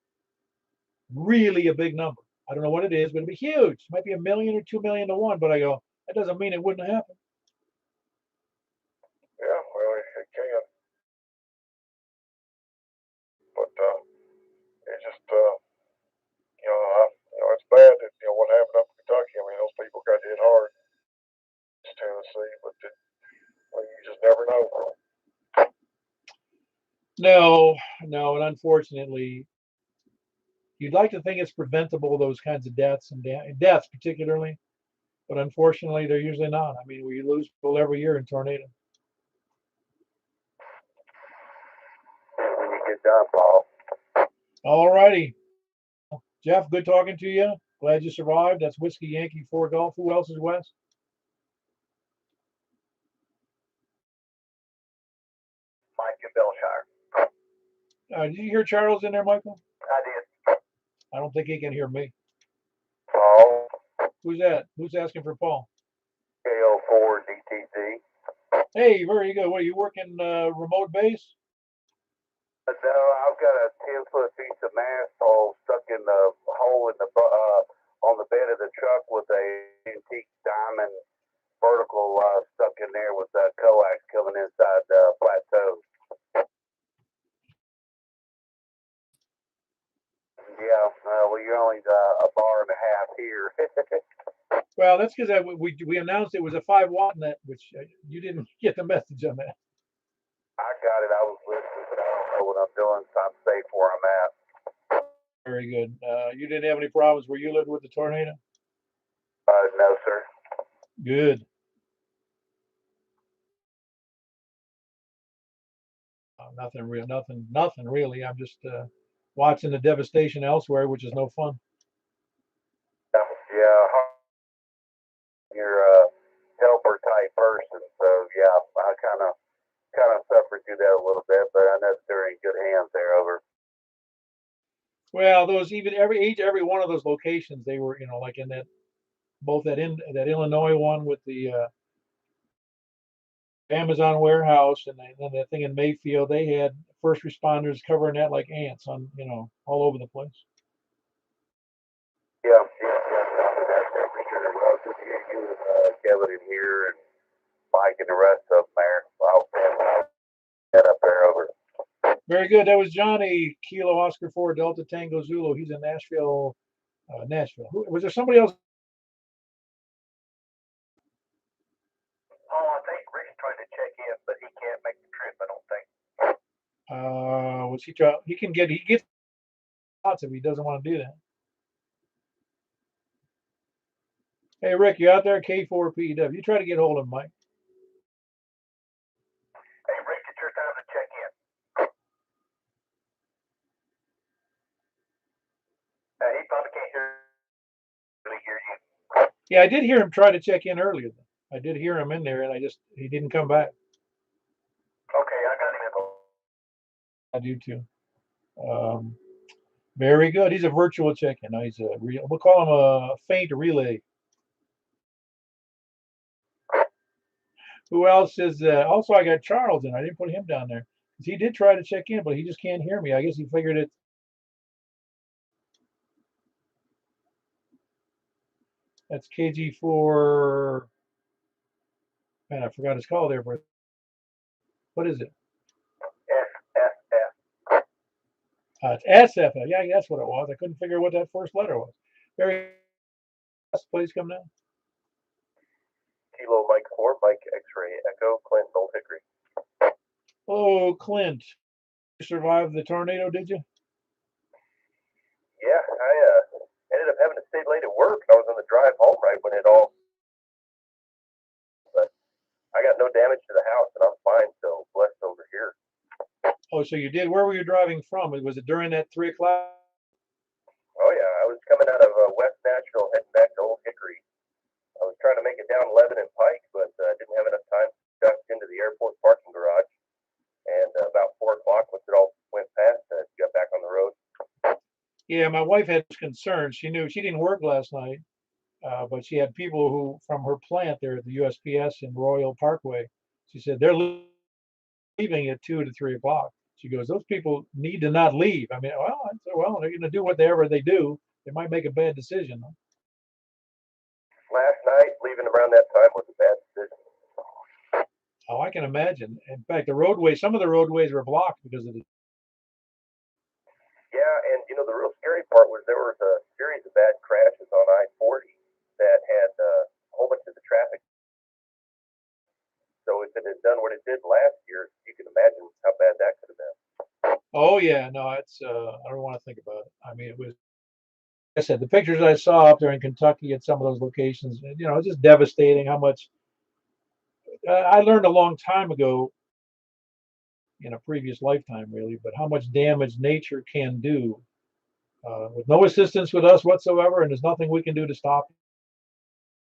really a big number. I don't know what it is, but it'd be huge. It might be 1 million or 2 million to 1. But I go, that doesn't mean it wouldn't happen. Yeah, well, it can. But it's just, it's bad that what happened up in Kentucky. I mean, those people got hit hard. It's Tennessee, but you just never know. No, and unfortunately, you'd like to think it's preventable, those kinds of deaths and deaths particularly, but unfortunately, they're usually not. I mean, we lose people every year in tornadoes. When you get done, Paul. All righty. Jeff, good talking to you. Glad you survived. That's Whiskey Yankee 4 Golf. Who else is West? Mike in Belshire. Did you hear Charles in there, Michael? I did. I don't think he can hear me. Paul. Who's that? Who's asking for Paul? KO4 DTZ. Hey, very good. What, are you working remote base? No, I've got a 10-foot piece of asphalt stuck in the hole in the on the bed of the truck with a antique diamond vertical stuck in there with coax coming inside the plateau. Yeah, well, you're only a bar and a half here. Well, that's because we announced it was a 5 watt net, which you didn't get the message on that. I got it. I was listening, but I don't know what I'm doing, so I'm safe where I'm at. Very good. You didn't have any problems where you lived with the tornado? No, sir. Good. Nothing real. Nothing really. I'm just watching the devastation elsewhere, which is no fun. Yeah. You're a helper type person, so yeah, I kind of suffered through that a little bit, but I know they're in good hands there. Over. Well, every one of those locations, they were, like in both that Illinois one with the Amazon warehouse and then that thing in Mayfield, they had first responders covering that like ants on, all over the place. Yeah. Kevin in here and Mike and the rest of them there. I'll head up there over. Very good. That was Johnny, Kilo Oscar 4 Delta Tango Zulu. He's in Nashville. Was there somebody else? Oh, I think Rick's trying to check in, but he can't make the trip, I don't think. Was he try? He gets lots if he doesn't want to do that. Hey, Rick, you out there? K4PW. You try to get hold of him, Mike. Hey, Rick, it's your time to check in. Yeah, I did hear him try to check in earlier. I did hear him in there, and he didn't come back. Okay, I got him. I do too. Um, very good. He's a virtual check-in. No, he's a real. We'll call him a faint relay. Who else is? Also, I got Charles in. I didn't put him down there because he did try to check in, but he just can't hear me. I guess he figured it. That's KG4. Man, I forgot his call there, but what is it? SFF. It's SFF. Yeah, that's what it was. I couldn't figure what that first letter was. Very. Please come down. Kilo Mike 4, Mike X-ray Echo, Clint Old Hickory. Oh, Clint. You survived the tornado, did you? Yeah, I ended up having to stay late at work. I was on the drive home right when it all. But I got no damage to the house, and I'm fine. So blessed over here. Oh, so you did. Where were you driving from? Was it during that 3 o'clock? Oh yeah, I was coming out of West Nashville, heading back to Old Hickory. I was trying to make it down Lebanon Pike, but didn't have enough time. Ducked into the airport parking garage, and about 4 o'clock, once it all went past, got back on the road. Yeah, my wife had concerns. She knew she didn't work last night, but she had people who from her plant there at the USPS in Royal Parkway. She said they're leaving at 2 to 3 o'clock. She goes, those people need to not leave. I mean, well, they're going to do whatever they do. They might make a bad decision. Last night, leaving around that time was a bad decision. Oh, I can imagine. In fact, some of the roadways were blocked because of the. Yeah, and the real scary part was there was a series of bad crashes on I-40 that had a whole bunch of the traffic. So if it had done what it did last year, you can imagine how bad that could have been. Oh yeah, no, it's. I don't want to think about it. I mean, it was. Like I said, the pictures I saw up there in Kentucky at some of those locations, it's just devastating how much. I learned a long time ago, in a previous lifetime, really, but how much damage nature can do with no assistance with us whatsoever, and there's nothing we can do to stop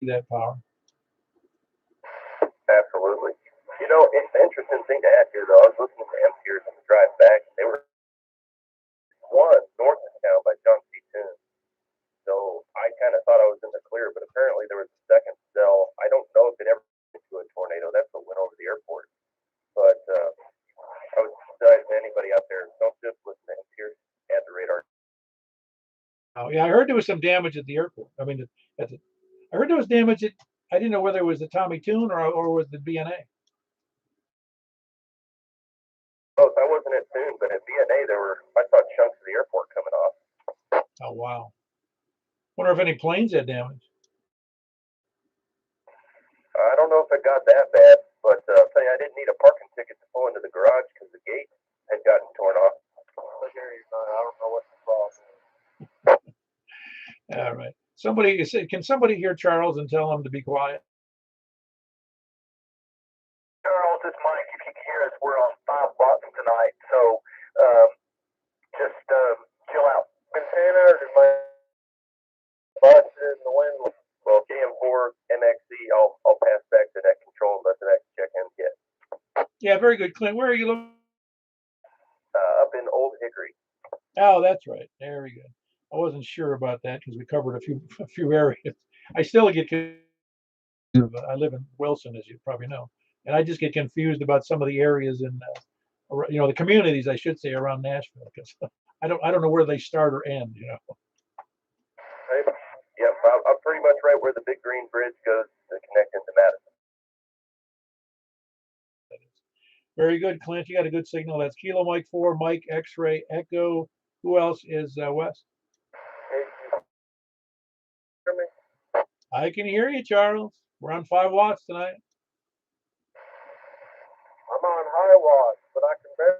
that power. Absolutely. It's an interesting thing to add here, though. I was listening to MPers on the drive back. They were one north of town by John C. Toon. So I kind of thought I was in the clear, but apparently there was a second cell. I don't know if it ever went into a tornado. That's what went over the airport. But I would say to anybody out there, don't just listen to MPers at the radar. Oh, yeah, I heard there was some damage at the airport. I mean, I heard there was damage at. I didn't know whether it was the Tommy Tune or was the BNA. Oh, I wasn't at Toon, but at BNA I saw chunks of the airport coming off. Oh wow. Wonder if any planes had damage. I don't know if it got that bad, but I'll tell you, I didn't need a parking ticket to pull into the garage because the gate had gotten torn off. I don't know what the problem is. All right. Can somebody hear Charles and tell him to be quiet? Charles, it's Mike. If you can hear us, we're on 5 watts tonight, so just chill out. Antenna or just my buses in the wind? Well, KM4 MXC, I'll pass back to that control and let the next check in get. Yeah, very good, Clint. Where are you looking? Up in Old Hickory. Oh, that's right. Very good. I wasn't sure about that because we covered a few areas. I still get confused. I live in Wilson, as you probably know, and I just get confused about some of the areas in, the communities, I should say, around Nashville because I don't know where they start or end. Right? Yep, I'm pretty much right where the big green bridge goes to connect into Madison. Very good, Clint. You got a good signal. That's Kilo Mike 4, Mike X-ray Echo. Who else is West? Hey, you hear me? I can hear you, Charles. We're on 5 watts tonight. I'm on high watts, but I can barely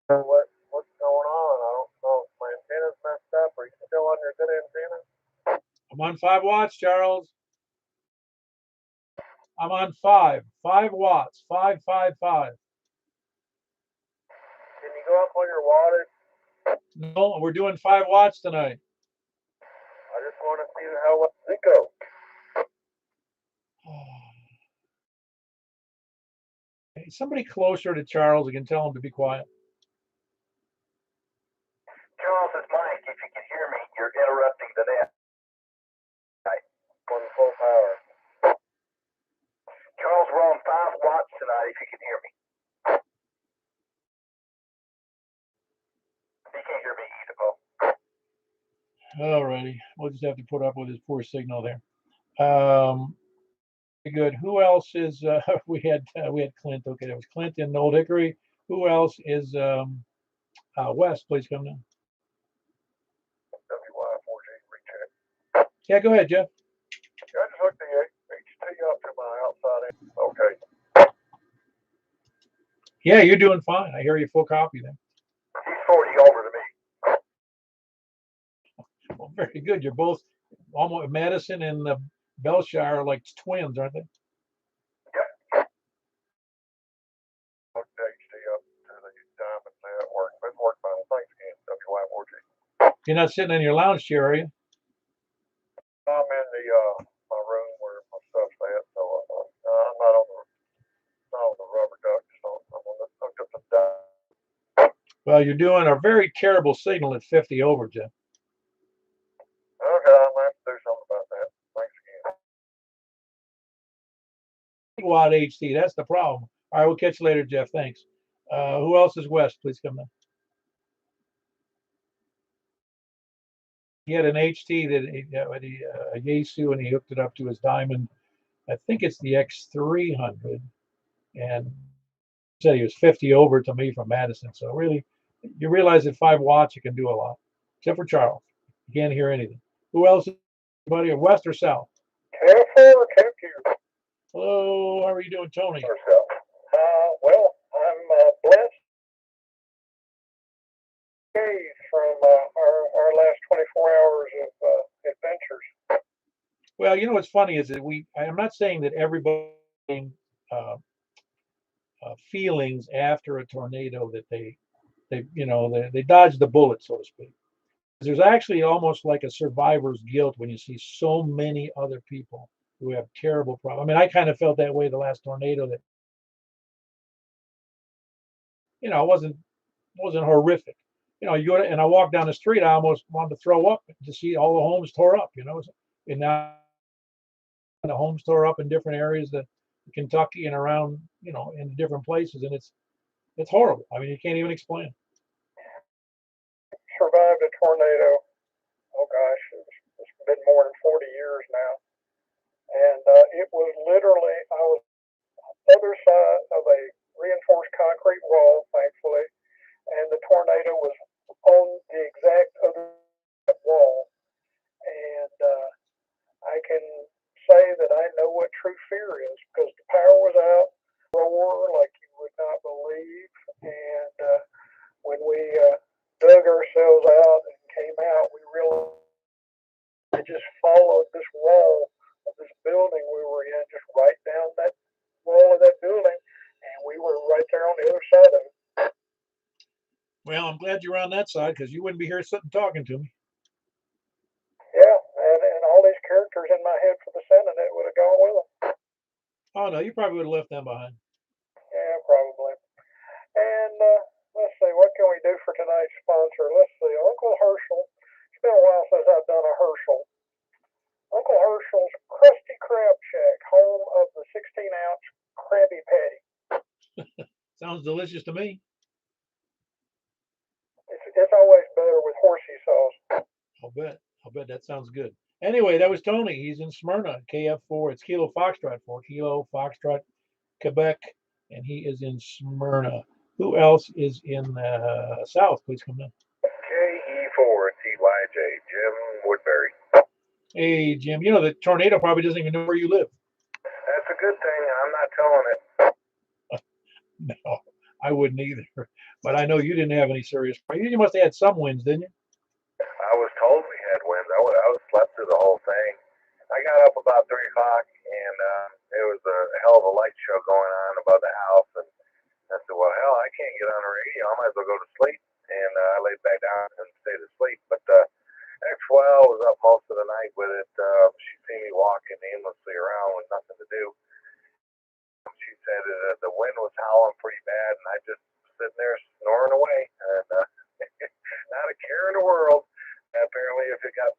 know what's going on. I don't know if my antenna's messed up. Are you still on your good antenna? I'm on 5 watts, Charles. I'm on 5 watts, 555. Can you go up on your wattage? No, we're doing 5 watts tonight. I just want to see how it goes. somebody closer to Charles who can tell him to be quiet? Charles, it's Mike. If you can hear me, you're interrupting the net. On full power. Charles, we're on 5 watts tonight. If you can hear me. You can't hear me either, Paul. Alrighty, we'll just have to put up with his poor signal there. Good. Who else is? We had Clint. Okay, it was Clint in Old Hickory. Who else is? Wes, please come down. WY4J recheck. Yeah, go ahead, Jeff. Yeah, I just hooked the HT up to my outside end. Okay. Yeah, you're doing fine. I hear you full copy there. He's 40 over to me. Well, very good. You're both almost Madison and Belshire are like twins, aren't they? Yep. Hooked the HT up to the diamond network. Been working on it. Thanks again, WY4J. You're not sitting in your lounge chair, are you? I'm in the my room where my stuff's at, so I'm not on the rubber duck, so I'm hooked up to the diamond. Well, you're doing a very terrible signal at 50 over, Jeff. Okay, I'm gonna have to do something about that. Thanks again. Watt HT, that's the problem. All right, we'll catch you later, Jeff. Thanks. Who else is West? Please come in. He had an HT that a Yaesu, and he hooked it up to his diamond. I think it's the X300, and said he was 50 over to me from Madison. So really, you realize at 5 watts you can do a lot, except for Charles. You can't hear anything. Who else? Anybody? West or South? Careful, careful. Hello, how are you doing, Tony? Yourself. Well, I'm blessed from our last 24 hours of adventures. Well, you know what's funny is that I'm not saying that everybody feelings after a tornado that they dodge the bullet, so to speak. There's actually almost like a survivor's guilt when you see so many other people who have terrible problems. I mean, I kind of felt that way the last tornado that, it wasn't horrific. You go and I walked down the street, I almost wanted to throw up to see all the homes tore up, and now the homes tore up in different areas of Kentucky and around, in different places, and it's horrible. I mean, you can't even explain it. Survived a tornado. Oh gosh, it's been more than 40 years now, and it was literally I was on the other side of a reinforced concrete wall, thankfully, and the tornado was on the exact other wall, and I can say that I know what true fear is because the power was out, roar like you would not believe, and when we dug ourselves out and came out, we realized we just followed this wall of this building we were in, just right down that wall of that building, and we were right there on the other side of it. Well, I'm glad you're on that side because you wouldn't be here sitting talking to me. Yeah, and all these characters in my head for the Senate would have gone with them. Oh no, you probably would have left them behind. Yeah, probably. And let's see, what can we do for tonight's sponsor? Let's see, Uncle Herschel. It's been a while since I've done a Herschel. Uncle Herschel's Krusty Krab Shack, home of the 16-ounce Krabby Patty. Sounds delicious to me. It's always better with horsey sauce. I'll bet that sounds good. Anyway, that was Tony. He's in Smyrna, KF4. It's Kilo Foxtrot 4, Kilo Foxtrot, Quebec, and he is in Smyrna. Who else is in South? Please come in. KE4TYJ, Jim Woodbury. Hey, Jim. The tornado probably doesn't even know where you live. That's a good thing. I'm not telling it. No, I wouldn't either. But I know you didn't have any serious. You must have had some winds, didn't you? I was told we had winds. I was slept through the whole thing. I got up about 3 o'clock, and there was a hell of a light show going on above the house. And I said, well, hell, I can't get on the radio. I might as well go to sleep. And I laid back down and stayed asleep. But X-Well was up most of the night with it. She seen me walking aimlessly around with nothing to do. She said, the wind was howling pretty bad, and I just sitting there snoring away, and not a care in the world. Apparently, if it got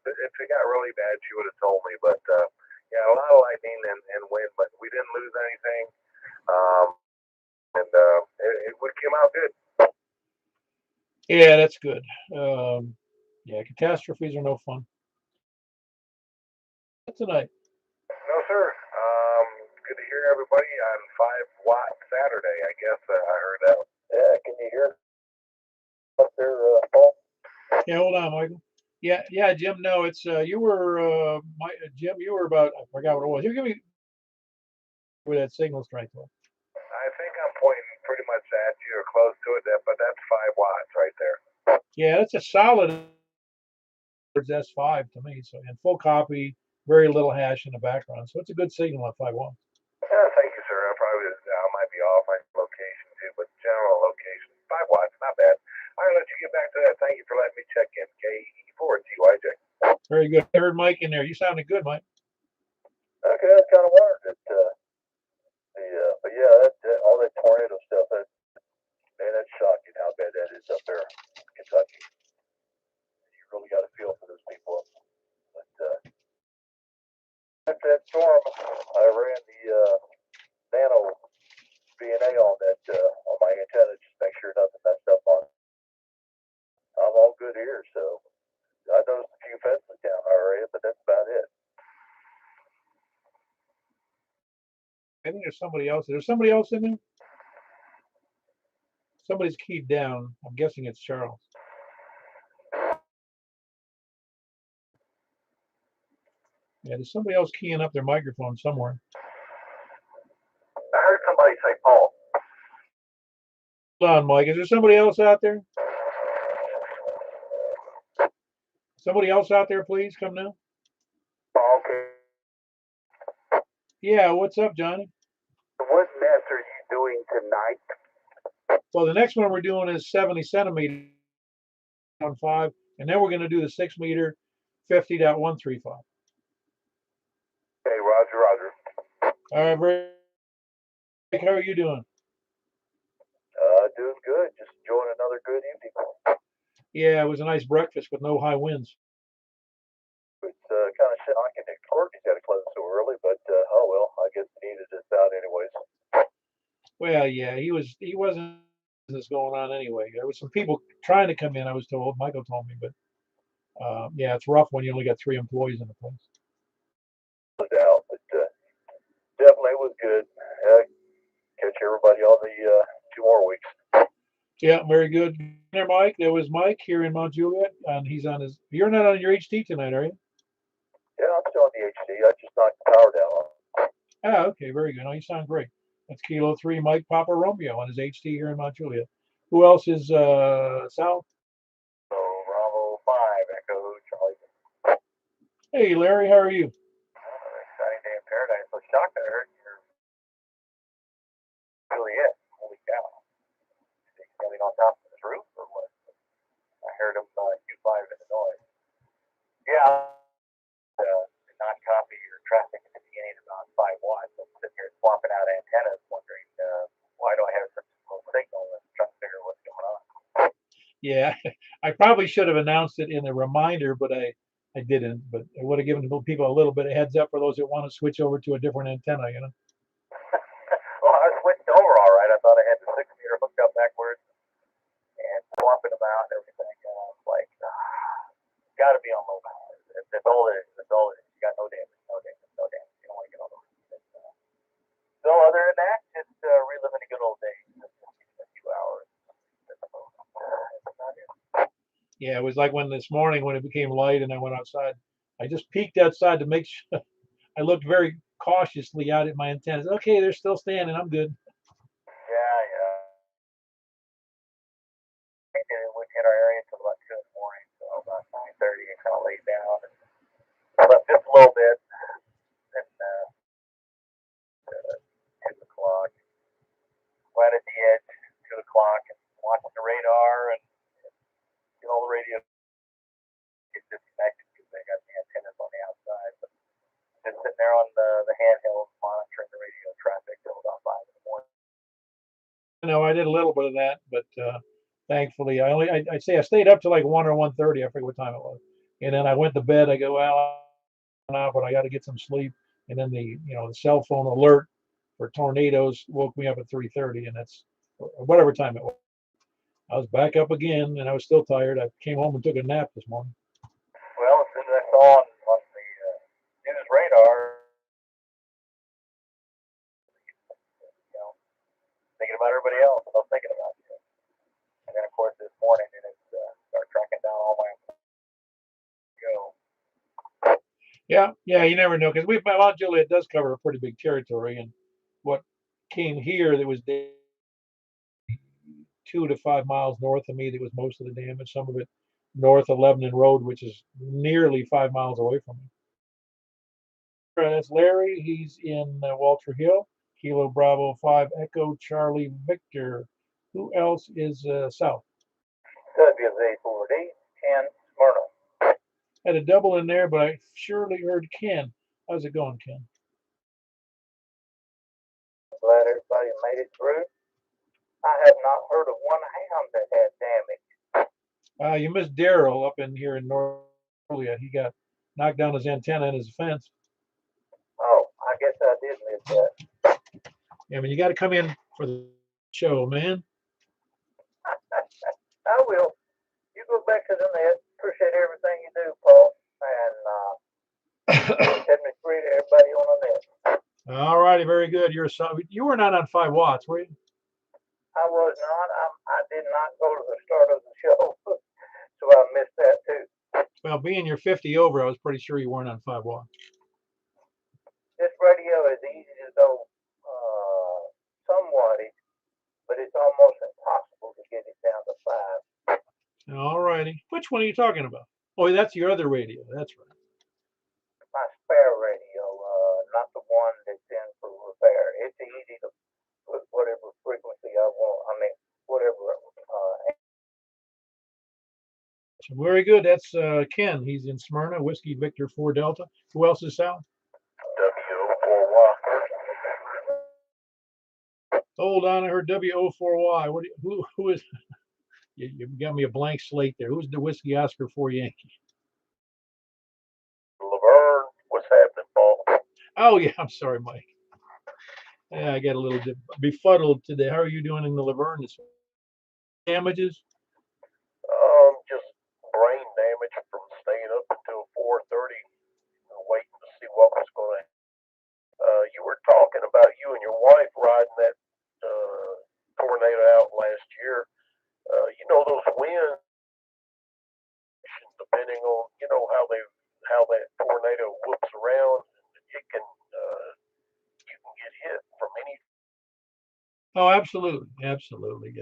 really bad, she would have told me. But yeah, a lot of lightning and wind, but we didn't lose anything, and it would came out good. Yeah, that's good. Yeah, catastrophes are no fun. Tonight. No, sir. Good to hear everybody on 5 Watt Saturday. I guess I heard that. Yeah, can you hear up there, Paul? Yeah, hold on, Michael. Yeah, Jim. No, it's you were Jim. You were about I forgot what it was. You give me where that signal strength was. I think I'm pointing pretty much at you or close to it, but that's 5 watts right there. Yeah, that's a solid S5 to me. So and full copy, very little hash in the background. So it's a good signal at 5 watts. Yeah, thank you, sir. I might be off my location too, but general location, 5 watts, not bad. All right, let you get back to that. Thank you for letting me check in. KE4TYJ. Very good. I heard Mike in there. You sounded good, Mike. Okay, I kind of wondered that. But yeah, all that tornado stuff. Man, that's shocking how bad that is up there in Kentucky. You really got to feel for those people. But at that storm, I ran the nano VNA on my antenna just to make sure nothing messed up on it. I'm all good here, so I noticed a few fences down our area, but that's about it. I think there's somebody else. There's somebody else in there. Somebody's keyed down. I'm guessing it's Charles. Yeah, there's somebody else keying up their microphone somewhere. I heard somebody say Paul. Hold on, Mike. Is there somebody else out there? Somebody else out there, please come now. Okay. Yeah, what's up, Johnny? What mess are you doing tonight? Well, the next one we're doing is 70 centimeters on 5, and then we're going to do the 6 meter 50.135. Okay, Roger. All right, very. How are you doing? Doing good. Just enjoying another good evening. Yeah, it was a nice breakfast with no high winds. It's kind of shocking that Courtney's got to close so early, but oh well, I guess he needed this out anyways. Well, yeah, he wasn't business going on anyway. There was some people trying to come in, I was told. Michael told me, but yeah, it's rough when you only got 3 employees in the place. No doubt, but definitely was good. Catch everybody on the 2 more weeks. Yeah, very good. There, Mike. There was Mike here in Mount Juliet, and he's on his. You're not on your HT tonight, are you? Yeah, I'm still on the HD. I just knocked the power down. Ah, okay, very good. Oh, you sound great. That's Kilo 3, Mike Papa Romeo on his HT here in Mount Juliet. Who else is Sal? So Bravo 5, Echo Charlie. Hey, Larry, how are you? Exciting day in paradise. So shocked I heard you're Juliet. Holy cow. Is he standing on top of his roof or what? I heard him Q5 in the noise. Yeah. Not copy your traffic at the beginning about 5 watts. I'm sitting here swapping out antennas, wondering why do I have such a low signal and trying to figure what's going on. Yeah, I probably should have announced it in a reminder, but I didn't. But I would have given people a little bit of heads up for those that want to switch over to a different antenna, you know. Well, I switched over all right. I thought I had the 6 meter hooked up backwards and swapping them out and everything. And I was like, got to be on low power. That's all it is. That's all it is. You got no damage, no damage, no damage. You don't want to get on the roof. So other than that, just reliving the good old days. A few hours. Yeah, it was like when this morning when it became light and I went outside. I just peeked outside to make sure. I looked very cautiously out at my antennas. Okay, they're still standing. I'm good. Yeah. It wouldn't hit our area until about 2 in the morning, so about 9:30 it kind of laid down. And slept just a little bit, and 2 o'clock. Right at the edge, 2 o'clock, and watching the radar and all the radio get disconnected because they got the antennas on the outside. But just sitting there on the handheld monitoring the radio traffic till about 5 in the morning. No, I did a little bit of that, but thankfully, I say I stayed up to like 1 or 1:30. I forget what time it was, and then I went to bed. I go, well, now, but I got to get some sleep. And then the cell phone alert for tornadoes woke me up at 3:30, and that's whatever time it was. I was back up again, and I was still tired. I came home and took a nap this morning. Well, as soon as that's on the news radar, you know, thinking about everybody else, I was thinking about you. And then, of course, this morning, it started tracking down all my go. Yeah, you never know because Mount Juliet does cover a pretty big territory, and what came here that was 2 to 5 miles north of me that was most of the damage. Some of it north of Lebanon Road, which is nearly 5 miles away from me. That's Larry. He's in Walter Hill. Kilo Bravo 5 Echo Charlie Victor. Who else is south? WZ40, 10, Smyrna. Had a double in there, but I surely heard Ken. How's it going, Ken? Glad everybody made it through. I have not heard of one hound that had damage. You missed Daryl up in here in North Juliet. He got knocked down his antenna in his fence. Oh, I guess I did miss that. Yeah, I mean, you got to come in for the show, man. I will. You go back to the net. Appreciate everything you do, Paul. And 73 to everybody on the net. All righty, very good. You were not on 5 watts, were you? I was not. I did not go to the start of the show, so I missed that too. Well, being you're 50 over, I was pretty sure you weren't on 5 watts. This radio is easy to go somewhat, but it's almost impossible to get it down to 5. All righty. Which one are you talking about? Oh, that's your other radio. That's right. My spare radio, not the one that's in for repair. It's easy to put whatever frequency I want. I mean, whatever. Very good. That's Ken. He's in Smyrna, Whiskey Victor 4 Delta. Who else is south? WO4Y. Hold on, I heard WO4Y. Who is? You got me a blank slate there. Who's the Whiskey Oscar 4 Yankee? Laverne, what's happening, Paul? Oh yeah, I'm sorry, Mike. Yeah, I got a little befuddled today. How are you doing in the Laverne? Damages? Just brain damage from staying up until 4:30, waiting to see what was going to. You were talking about you and your wife riding that tornado out last year. You know those winds, depending on how that tornado whoops around, it can you can get hit from any. Oh, absolutely, absolutely.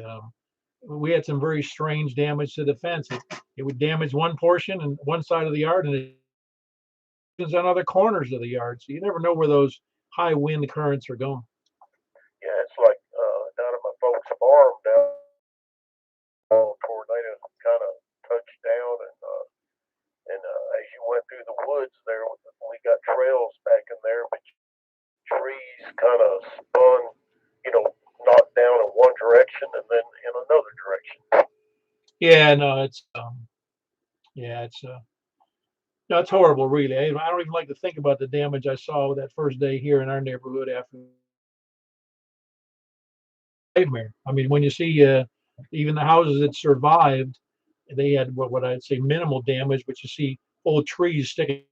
We had some very strange damage to the fence. It would damage one portion and one side of the yard, and it is on other corners of the yard. So you never know where those high wind currents are going. Yeah, it's like down at my folks' farm down. Tornado kind of touched down, and as you went through the woods there, we got trails back in there, but trees kind of spun, knocked down in one direction and then in another direction. Yeah, no, no, it's horrible, really. I don't even like to think about the damage I saw that first day here in our neighborhood after nightmare. I mean, when you see even the houses that survived, they had what I'd say minimal damage, but you see old trees sticking.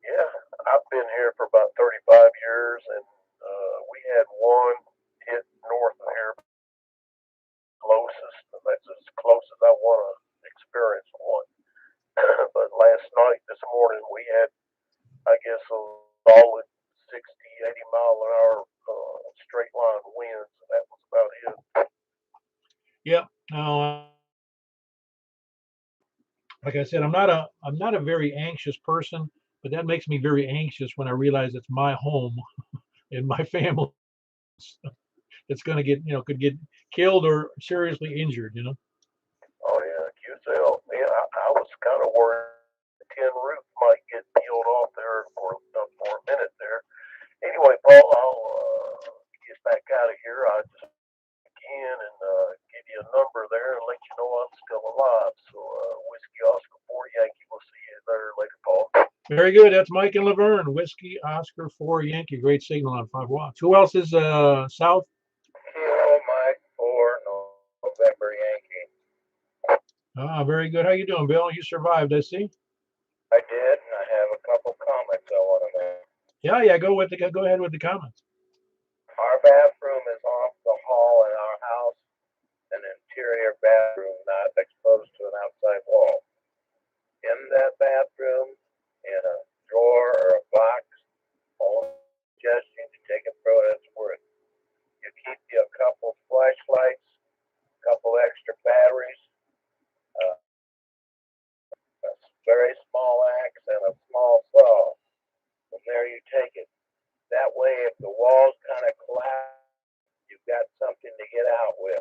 Yeah, I've been here for about 35 years, and we had one hit north of here, closest, and that's as close as I want to experience one. But last night, this morning, we had, I guess, a solid 60, 80 mile an hour straight line winds, and that was about it. Yeah, no, like I said, I'm not a very anxious person, but that makes me very anxious when I realize it's my home and my family that's going to could get killed or seriously injured. Oh yeah, QCell. Yeah, I was kind of worried the tin roof might get peeled off there for a minute there. Anyway, Paul, I'll get back out of here. Very good. That's Mike and Laverne. Whiskey Oscar 4 Yankee. Great signal on 5 watts. Who else is south? Kilo Mike 4 November Yankee. Ah, very good. How you doing, Bill? You survived, I see. I did, and I have a couple comments I want to make. Yeah. Go ahead with the comments. Our bathroom is off the hall in our house, an interior bathroom not exposed to an outside wall. In that bathroom, in a drawer or a box, all suggestion to take a pro that's worth. You keep you a couple flashlights, a couple extra batteries, a very small axe, and a small saw. From there you take it. That way, if the walls kind of collapse, you've got something to get out with.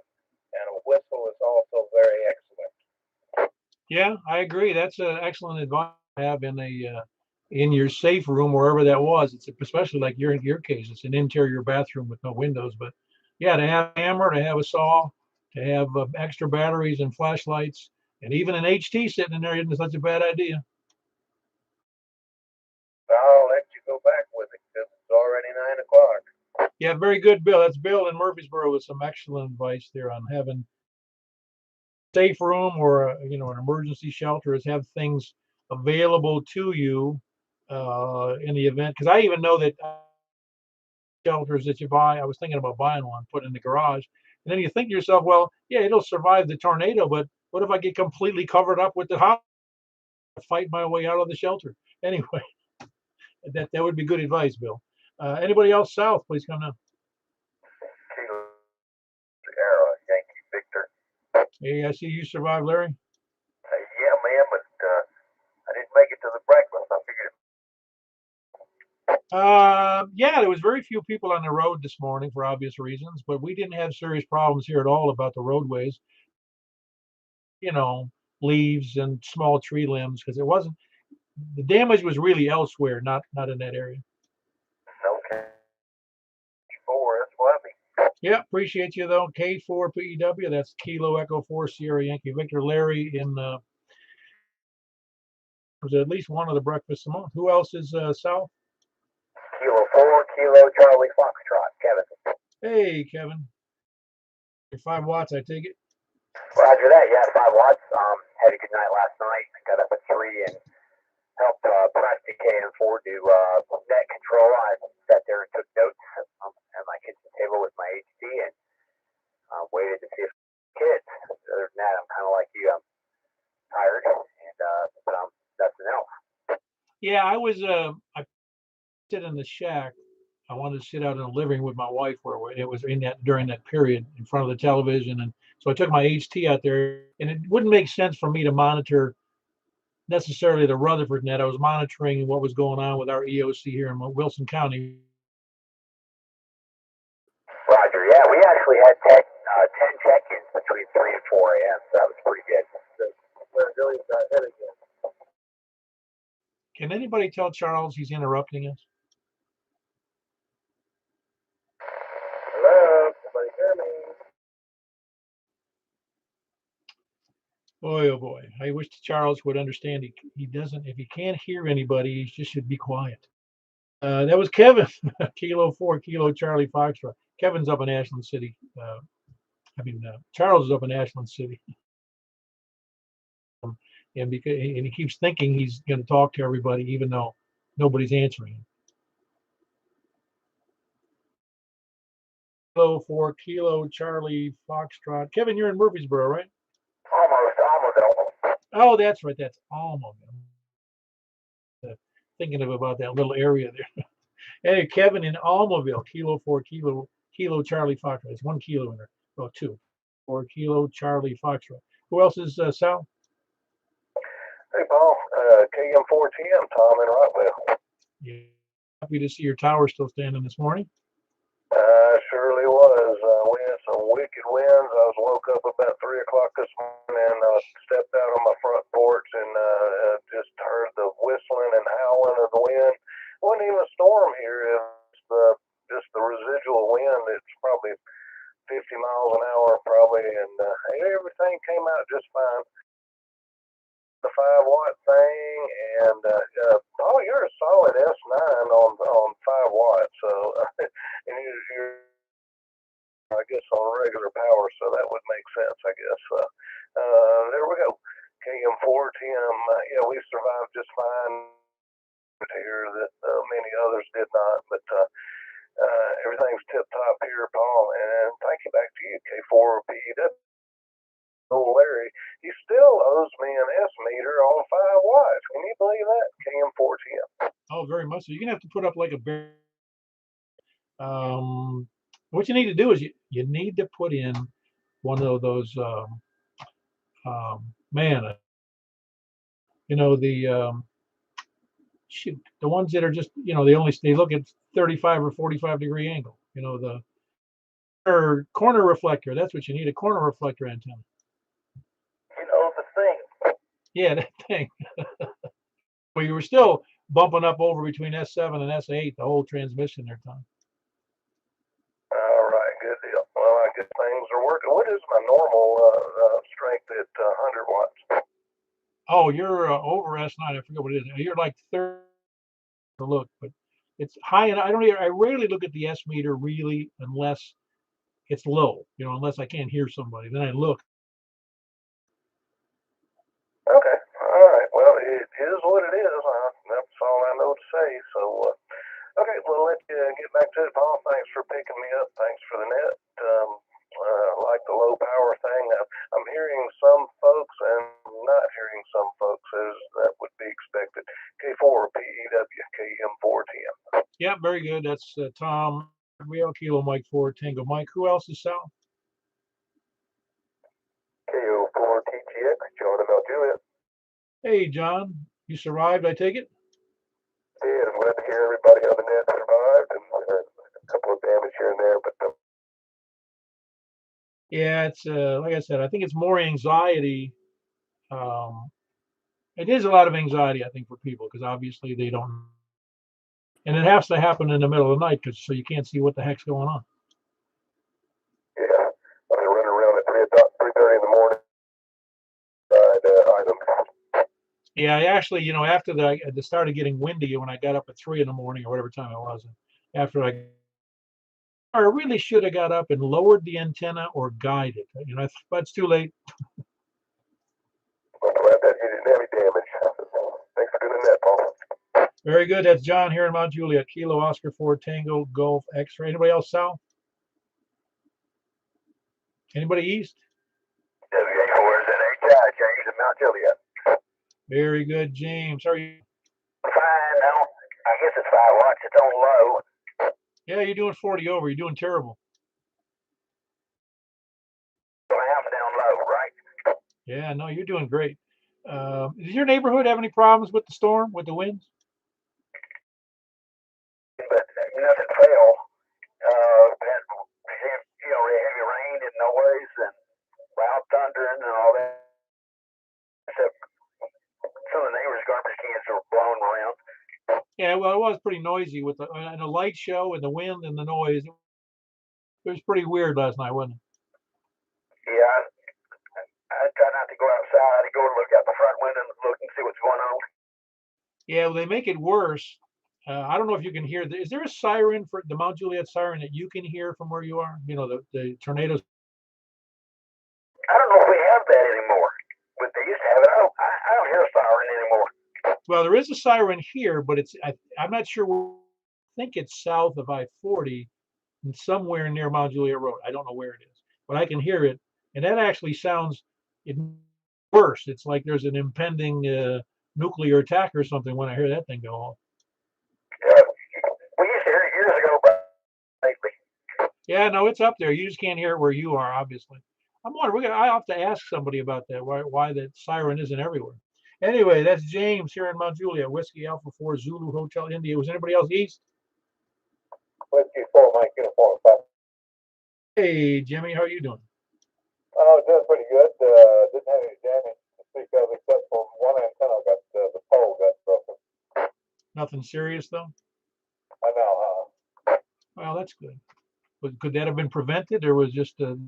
And a whistle is also very excellent. Yeah, I agree. That's excellent advice to have in your safe room, wherever that was. It's especially like your case. It's an interior bathroom with no windows, but yeah, to have a hammer, to have a saw, to have extra batteries and flashlights, and even an HT sitting in there isn't such a bad idea. I'll let you go back with it because it's already 9 o'clock. Yeah, very good, Bill. That's Bill in Murfreesboro with some excellent advice there on having a safe room or an emergency shelter is have things available to you in the event. Because I even know that shelters that you buy, I was thinking about buying one, put in the garage, and then you think to yourself, well, yeah, it'll survive the tornado, but what if I get completely covered up with the hot? Fight my way out of the shelter. Anyway, that would be good advice, Bill. Anybody else south? Please come now. Kilo Arrow, Yankee Victor. Hey, I see you survived, Larry. Yeah, man, but I didn't make it to the breakfast. I figured. Yeah, there was very few people on the road this morning for obvious reasons, but we didn't have serious problems here at all about the roadways. You know, leaves and small tree limbs because it wasn't. The damage was really elsewhere, not in that area. Okay. 4, that's fluffy. Yeah, appreciate you though. K4 PEW. That's Kilo Echo 4 Sierra Yankee Victor. Larry in was at least one of the breakfasts a month. Who else is south? Kilo 4, Kilo Charlie Foxtrot, Kevin. Hey, Kevin. 5 watts, I take it. Roger that. Yeah, 5 watts. Had a good night last night. Got up at 3 and helped practice KM4 do net control. I sat there and took notes at my kitchen table with my HD and waited to see if kids. Other than that, I'm kind of like you. I'm tired, and but I'm nothing else. Yeah, I sit in the shack. I wanted to sit out in the living room with my wife where it was in that during that period in front of the television. And so I took my HT out there and it wouldn't make sense for me to monitor necessarily the Rutherford net. I was monitoring what was going on with our EOC here in Wilson County. Roger. Yeah, we actually had 10 check-ins between 3 and 4 a.m. So that was pretty good. Billy's hit again. Can anybody tell Charles he's interrupting us? Hello, somebody hear me? Boy, oh boy. I wish Charles would understand he doesn't, if he can't hear anybody, he just should be quiet. That was Kevin, Kilo 4, Kilo Charlie Foxtrot. Kevin's up in Ashland City. Charles is up in Ashland City. And he keeps thinking he's going to talk to everybody, even though nobody's answering him. Kilo 4, Kilo Charlie Foxtrot. Kevin, you're in Murfreesboro, right? Almost. Oh, that's right. That's almost. Thinking about that little area there. Hey, Kevin in Almaville, Kilo 4, Kilo Charlie Foxtrot. It's 1 kilo in there. Oh, 2. 4 Kilo Charlie Foxtrot. Who else is Sal? Hey, Paul. KM4TM, Tom in Rockville. Yeah. Happy to see your tower still standing this morning. Surely was. We had some wicked winds. I was woke up about 3 o'clock this morning and stepped out on my front porch and just heard the whistling and howling of the wind. It wasn't even a storm here. It was just the residual wind. It's probably 50 miles an hour, probably, and everything came out just fine. the 5 watt thing, and oh, you're a solid S9 on 5 watts. So, and you're I guess on regular power, so that would make sense, I guess. There we go. KM410. Yeah, we survived just fine here that many others did not, but everything's tip top here, Paul. And thank you back to you, K4PEW. Old Larry, he still owes me an S meter on 5 watts. Can you believe that? KM410. Oh, very much so. You're gonna have to put up like a what you need to do is you need to put in one of those man, the shoot, the ones that are just, they look at 35 or 45 degree angle, the corner reflector. That's what you need, a corner reflector antenna. The thing. Yeah, that thing. Well, you were still bumping up over between S7 and S8 the whole transmission there, Tom. All right, good deal. Well, I guess things are working. What is my normal strength at 100 watts? Oh, you're over S9. I forget what it is. You're like 30 to look, but it's high, and I rarely look at the S meter really unless it's low, unless I can't hear somebody. Then I look. Okay. All right. Well, it is what it is. That's all I know to say. So, okay, we'll let you get back to it, Paul. Thanks for picking me up. Thanks for the net. Like the low power thing. I'm hearing some folks and not hearing some folks, as that would be expected. K4PEW, KM410. Yeah, very good. That's Tom, Real Kilo Mike 4 Tango Mike. Who else is Sal? KO4TGX, John and Juliet. Hey, John, you survived, I take it? Yeah, I'm glad to hear everybody on the net survived, and a couple of damage here and there, but yeah, it's like I said, I think it's more anxiety. It is a lot of anxiety, I think, for people, because obviously they don't, and it has to happen in the middle of the night, so you can't see what the heck's going on. yeah, I've been running around at 3:30 in the morning. Yeah, I actually, after it started getting windy, when I got up at 3 in the morning or whatever time it was, after I really should have got up and lowered the antenna or guided, but it's too late. I'm glad that you didn't have any damage. Thanks for doing that, Paul. Very good. That's John here in Mount Juliet. Kilo Oscar 4 Tango Golf X-ray. Anybody else south? Anybody east? WA4ZHI, James in Mount Juliet. Very good, James. How are you? Fine now. I guess it's 5 watts. It's on low. Yeah, you're doing 40 over. You're doing terrible. Half down low, right? Yeah, no, you're doing great. Does your neighborhood have any problems with the storm, with the winds? But nothing fell. Heavy rain and noise and loud thundering and all that. Except some of the neighbors' garbage cans were blown around. Yeah, well, it was pretty noisy with the light show and the wind and the noise. It was pretty weird last night, wasn't it? Yeah, I try not to go outside. I go and look out the front window and look and see what's going on. Yeah, well, they make it worse. I don't know if you can hear. Is there a siren for the Mount Juliet siren that you can hear from where you are? The tornadoes. I don't know if we have that anymore, but they used to have it. I don't hear a siren anymore. Well, there is a siren here, but I'm not sure. I think it's south of I-40 and somewhere near Mount Juliet Road. I don't know where it is, but I can hear it, and that actually sounds worse. It's like there's an impending nuclear attack or something when I hear that thing go off. We used to hear it years ago, but lately. Yeah, no, it's up there. You just can't hear it where you are, obviously. I'm wondering. I have to ask somebody about that. Why that siren isn't everywhere. Anyway, that's James here in Mount Juliet, Whiskey Alpha 4 Zulu Hotel India. Was anybody else east? Whiskey 4 Mike Uniform 5. Hey, Jimmy, how are you doing? Oh, doing pretty good. Didn't have any damage to speak of except for one antenna the pole got broken. Nothing serious though? I know, huh? Well, that's good. But could that have been prevented, or was just it's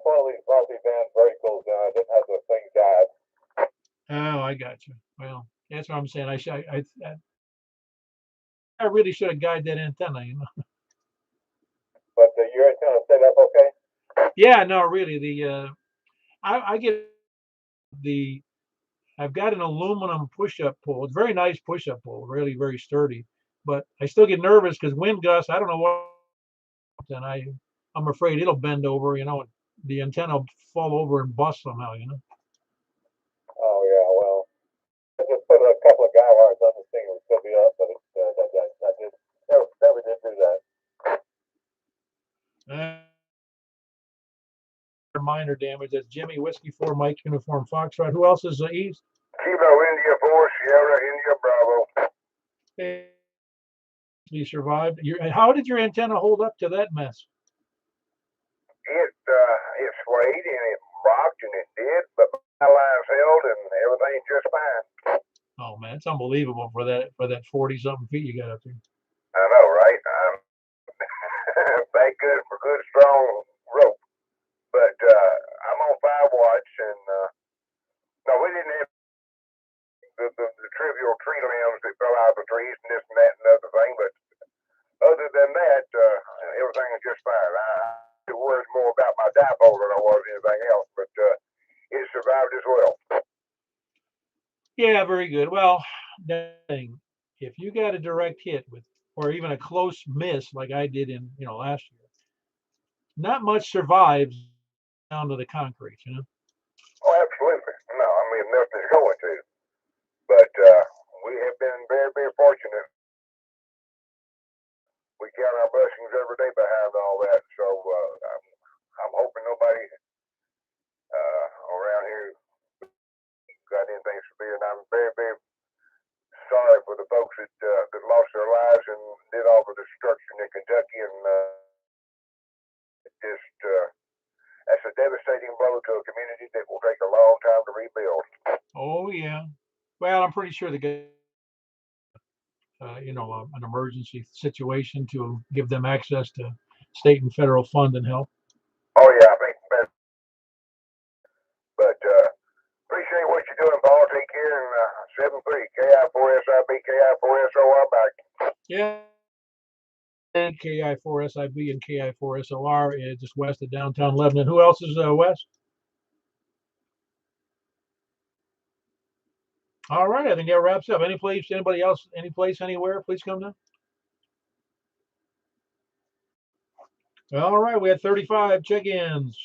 one of these multi-band breakers. vehicles, and I didn't have the thing died. Oh, I got you. Well, that's what I'm saying. I really should have guided that antenna, you know. But your antenna set up okay? Yeah, no, really. I get the I've got an aluminum push-up pole. It's a very nice push-up pole, really very sturdy. But I still get nervous because wind gusts. I don't know what, and I'm afraid it'll bend over. You know, the antenna will fall over and bust somehow. You know. Oh yeah, well, I just put a couple of guy wires on this thing and it'll still be up, but I did never did do that. Minor damage. That's Jimmy Whiskey 4 Mike Uniform Foxtrot. Who else is East? Kilo India 4 Sierra India Bravo. Hey, you survived. How did your antenna hold up to that mess? It swayed and it rocked and it did, but my lines held and everything's just fine. Oh man, it's unbelievable for that 40-something feet you got up there. I know, right? Thank goodness for good strong rope. But I'm on 5 watts and no, we didn't have the trivial tree limbs that fell out of the trees and this and that and other thing, but other than that, everything is just fine. I worried more about my dipole than I was anything else, but it survived as well. Yeah, very good. Well, that thing, if you got a direct hit with, or even a close miss like I did in last year, not much survives down to the concrete. You know. Oh, absolutely. No, I mean nothing's going to. But we have been very, very fortunate. We count our blessings every day behind all that. So I'm hoping nobody around here got anything severe. And I'm very, very sorry for the folks that lost their lives and did all the destruction in Kentucky. And that's a devastating blow to a community that will take a long time to rebuild. Oh yeah. Well, I'm pretty sure the guy, an emergency situation to give them access to state and federal fund and help. Oh yeah, I think that. But appreciate what you're doing, Paul. Take care and 7-3 KI4SIB KI4SOR back. Yeah. And KI4SIB and KI4SOR is just west of downtown Lebanon. Who else is west? All right, I think that wraps up. Anybody else, any place, anywhere, please come down. All right, we had 35 check-ins,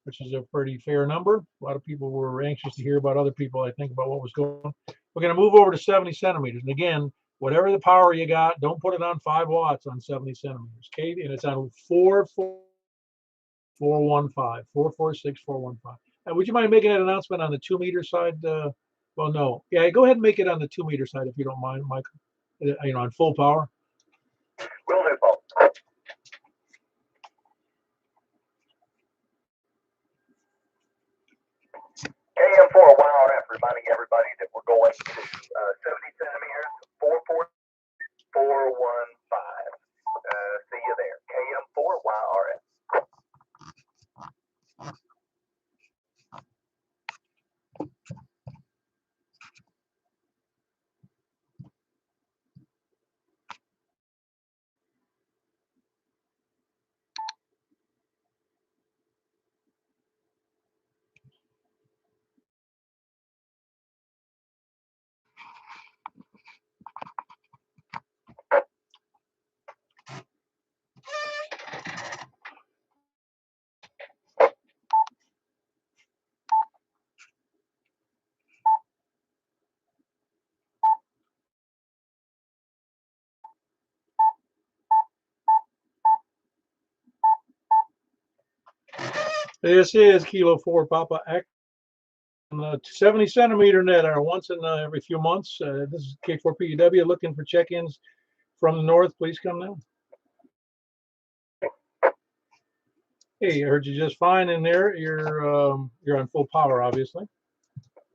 which is a pretty fair number. A lot of people were anxious to hear about other people, I think, about what was going on. We're going to move over to 70 centimeters. And again, whatever the power you got, don't put it on 5 watts on 70 centimeters. Okay, and it's on 446 415. Would you mind making an announcement on the 2-meter side? Well, no. Yeah, go ahead and make it on the 2-meter side if you don't mind, Michael. On full power. Will do, Paul. KM4 YRF reminding everybody that we're going to 70 centimeters, 44415. See you there. KM4 YRF. This is Kilo 4 Papa X on the 70 centimeter net, our once in every few months. This is K4PEW looking for check-ins from the north. Please come down. Hey, I heard you just fine in there. You're on full power, obviously.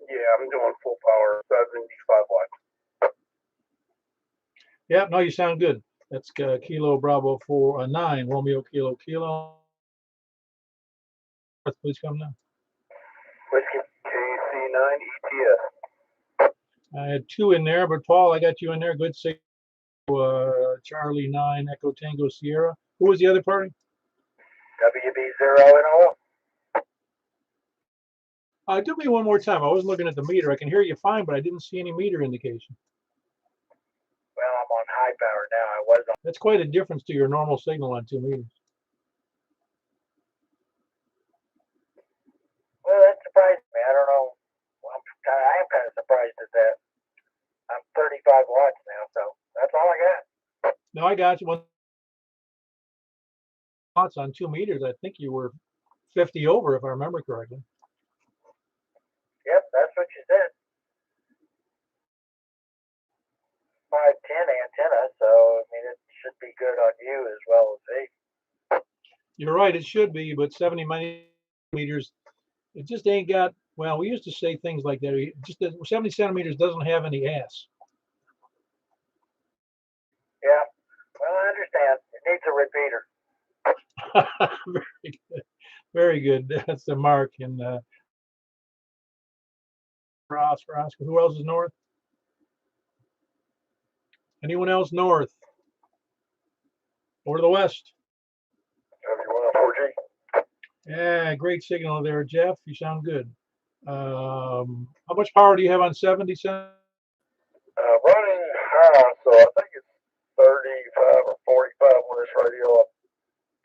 Yeah, I'm doing full power, 75 watts. Yeah, no, you sound good. That's Kilo Bravo 9 Romeo Kilo. Please come down. Whiskey KC9 ETS. I had 2 in there, but Paul, I got you in there. Good signal. Charlie 9 Echo Tango Sierra. Who was the other party? WB0 and all. Do me one more time. I wasn't looking at the meter. I can hear you fine, but I didn't see any meter indication. Well, I'm on high power now. I was on. That's quite a difference to your normal signal on 2 meters. Well, that surprised me. I don't know. I am kind of surprised at that. I'm 35 watts now, so that's all I got. No, I got you. 1 watts on 2 meters. I think you were 50 over, if I remember correctly. Yep, that's what you said. 510 antenna, so I mean it should be good on you as well as me. You're right, it should be, but 70 meters, it just ain't got. Well, we used to say things like that. Just 70 centimeters doesn't have any ass. Yeah, well, I understand. It needs a repeater. Very good. Very good. That's the mark. And Oscar. Who else is north? Anyone else north? Or to the west? W104G. Yeah, great signal there, Jeff. You sound good. How much power do you have on 70 centimeters? Running high, so I think it's 35 or 45 on this radio. I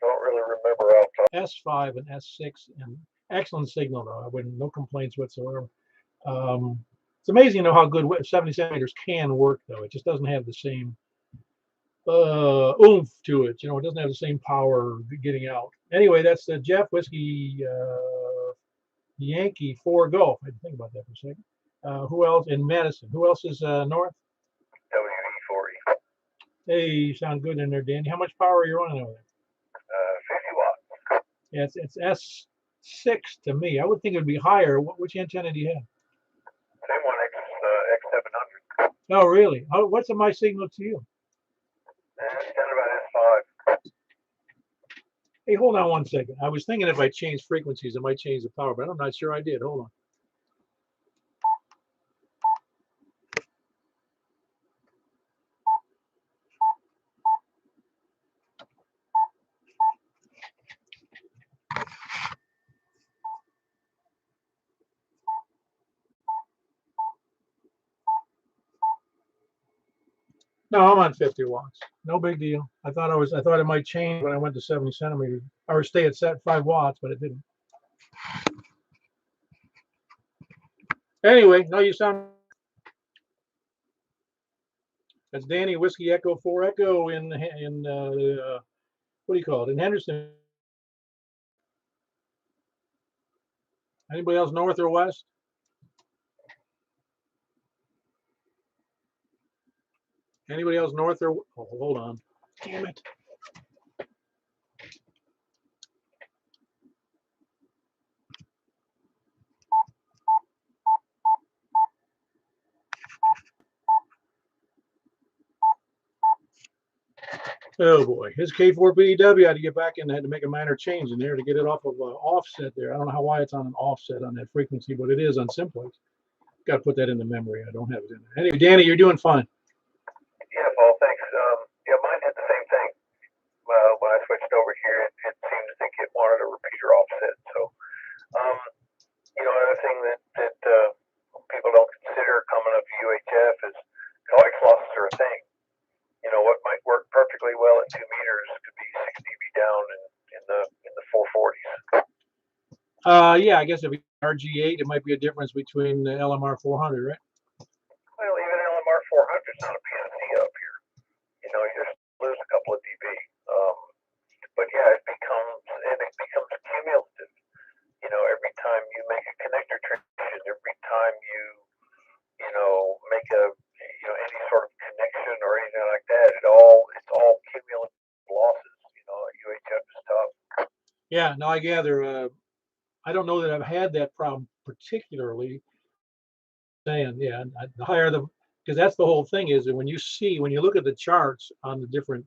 don't really remember off top. S5 and S6, and excellent signal though. I wouldn't, no complaints whatsoever. It's amazing, how good 70 centimeters can work though. It just doesn't have the same oomph to it. It doesn't have the same power getting out. Anyway, that's the Jeff Whiskey Yankee 4 Golf. I had to think about that for a second. Who else in Madison? Who else is north? WE40. Hey, you sound good in there, Danny. How much power are you running over there? 50 watts. Yeah, it's S6 to me. I would think it would be higher. Which antenna do you have? Same one, X700. Oh, really? What's my signal to you? It's kind of an S5. Hey, hold on one second. I was thinking if I change frequencies, it might change the power, but I'm not sure I did. Hold on. No, I'm on 50 watts. No big deal. I thought it might change when I went to 70 centimeters or stay at 5 watts, but it didn't. Anyway, no, you sound. That's Danny Whiskey Echo 4 Echo in what do you call it? In Henderson. Anybody else north or west? Anybody else north or? Oh, hold on. Damn it. Oh boy, his K4PEW had to get back in, had to make a minor change in there to get it off of offset there. I don't know why it's on an offset on that frequency, but it is on Simplex. Got to put that in the memory. I don't have it in there. Anyway, Danny, you're doing fine. Yeah, Paul, thanks. Yeah, mine did the same thing. When I switched over here, it seemed to think it wanted a repeater offset. So, another thing that people don't consider coming up to UHF is coax losses are a thing. What might work perfectly well at 2 meters could be 6 dB down in the 440s. Yeah, I guess if it's RG8, it might be a difference between the LMR 400, right? Well, even LMR 400 is not a PNC up here. You just lose a couple of dB. But yeah, it becomes cumulative. Every time you make a connector transition, every time you make any sort of connection or anything like that, it's all cumulative losses. UHF is tough. Yeah, no, I gather. I don't know that I've had that problem particularly. Saying, yeah, the higher because that's the whole thing is that when you look at the charts on the different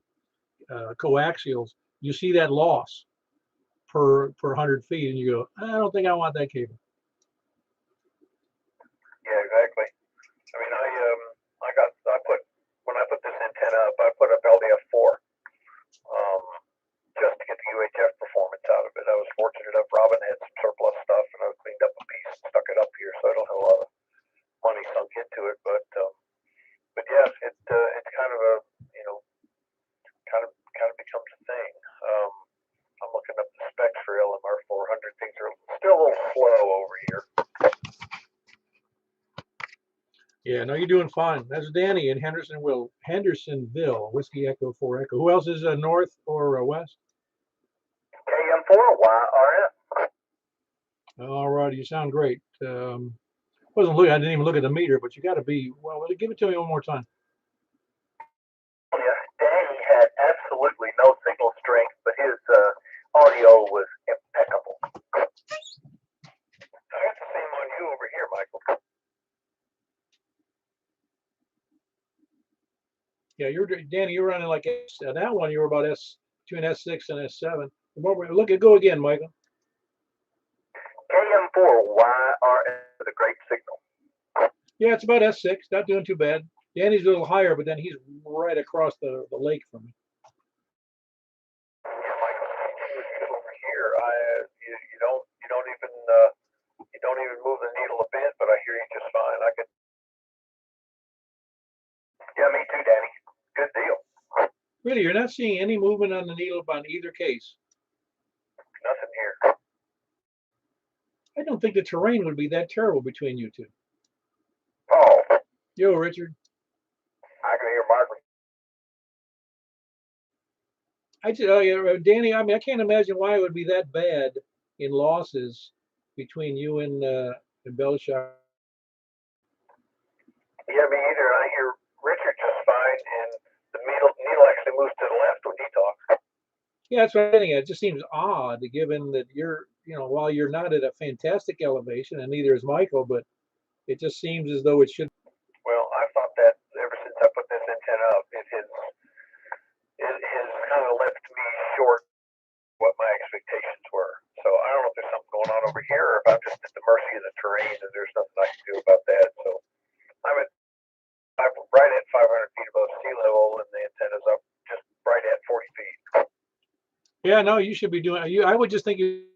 coaxials, you see that loss per 100 feet, and you go, I don't think I want that cable. kind of becomes a thing. I'm looking up the specs for LMR 400. Things are still a little slow over here. Yeah, no, you're doing fine. That's Danny in Hendersonville, Whiskey Echo 4 Echo. Who else is north or west? KM4 YRF. All right, you sound great. Wasn't looking. I didn't even look at the meter, but you got to be. Well, give it to me one more time. Yeah, Danny had absolutely no signal strength, but his audio was impeccable. I got the same on you over here, Michael. Yeah, Danny. You're running like that one. You were about between S6 and S7. Look at go again, Michael. KM4 YRF with a great signal. Yeah, it's about S6. Not doing too bad. Danny's a little higher, but then he's right across the lake from me. Yeah, Michael, over here, you don't even move the needle a bit, but I hear you just fine. I could. Yeah, me too, Danny. Good deal. Really, you're not seeing any movement on the needle on either case. Nothing here. I don't think the terrain would be that terrible between you two. Oh, Yo, Richard. I can hear Margaret. Danny, I mean, I can't imagine why it would be that bad in losses between you and Belshire. Yeah, me either. I hear Richard just fine, and the needle actually moves to the left when he talks. Yeah, that's what I'm getting at. It just seems odd, given that while you're not at a fantastic elevation, and neither is Michael, but it just seems as though it should. Well, I thought that ever since I put this antenna up, it has kind of left me short what my expectations were. So I don't know if there's something going on over here, or if I'm just at the mercy of the terrain, and there's nothing I can do about that. So I'm right at 500 feet above sea level, and the antenna's up just right at 40 feet. Yeah, no, you should be doing. I would just think you're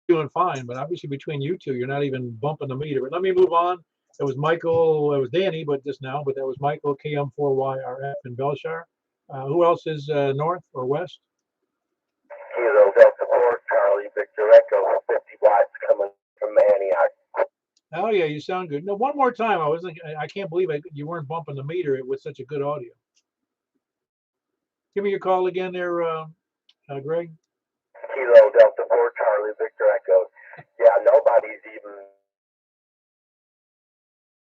doing fine, but obviously between you two, you're not even bumping the meter. But let me move on. It was Michael. It was Danny, but just now. But that was Michael KM4YRF in Belshire. Who else is north or west? Kilo Delta 4, Charlie Victor Echo, 50 watts coming from Antioch. Oh yeah, you sound good. No, one more time. I can't believe you weren't bumping the meter with such a good audio. Give me your call again there, Greg. Kilo Delta 4, Charlie Victor Echo. Yeah, nobody's even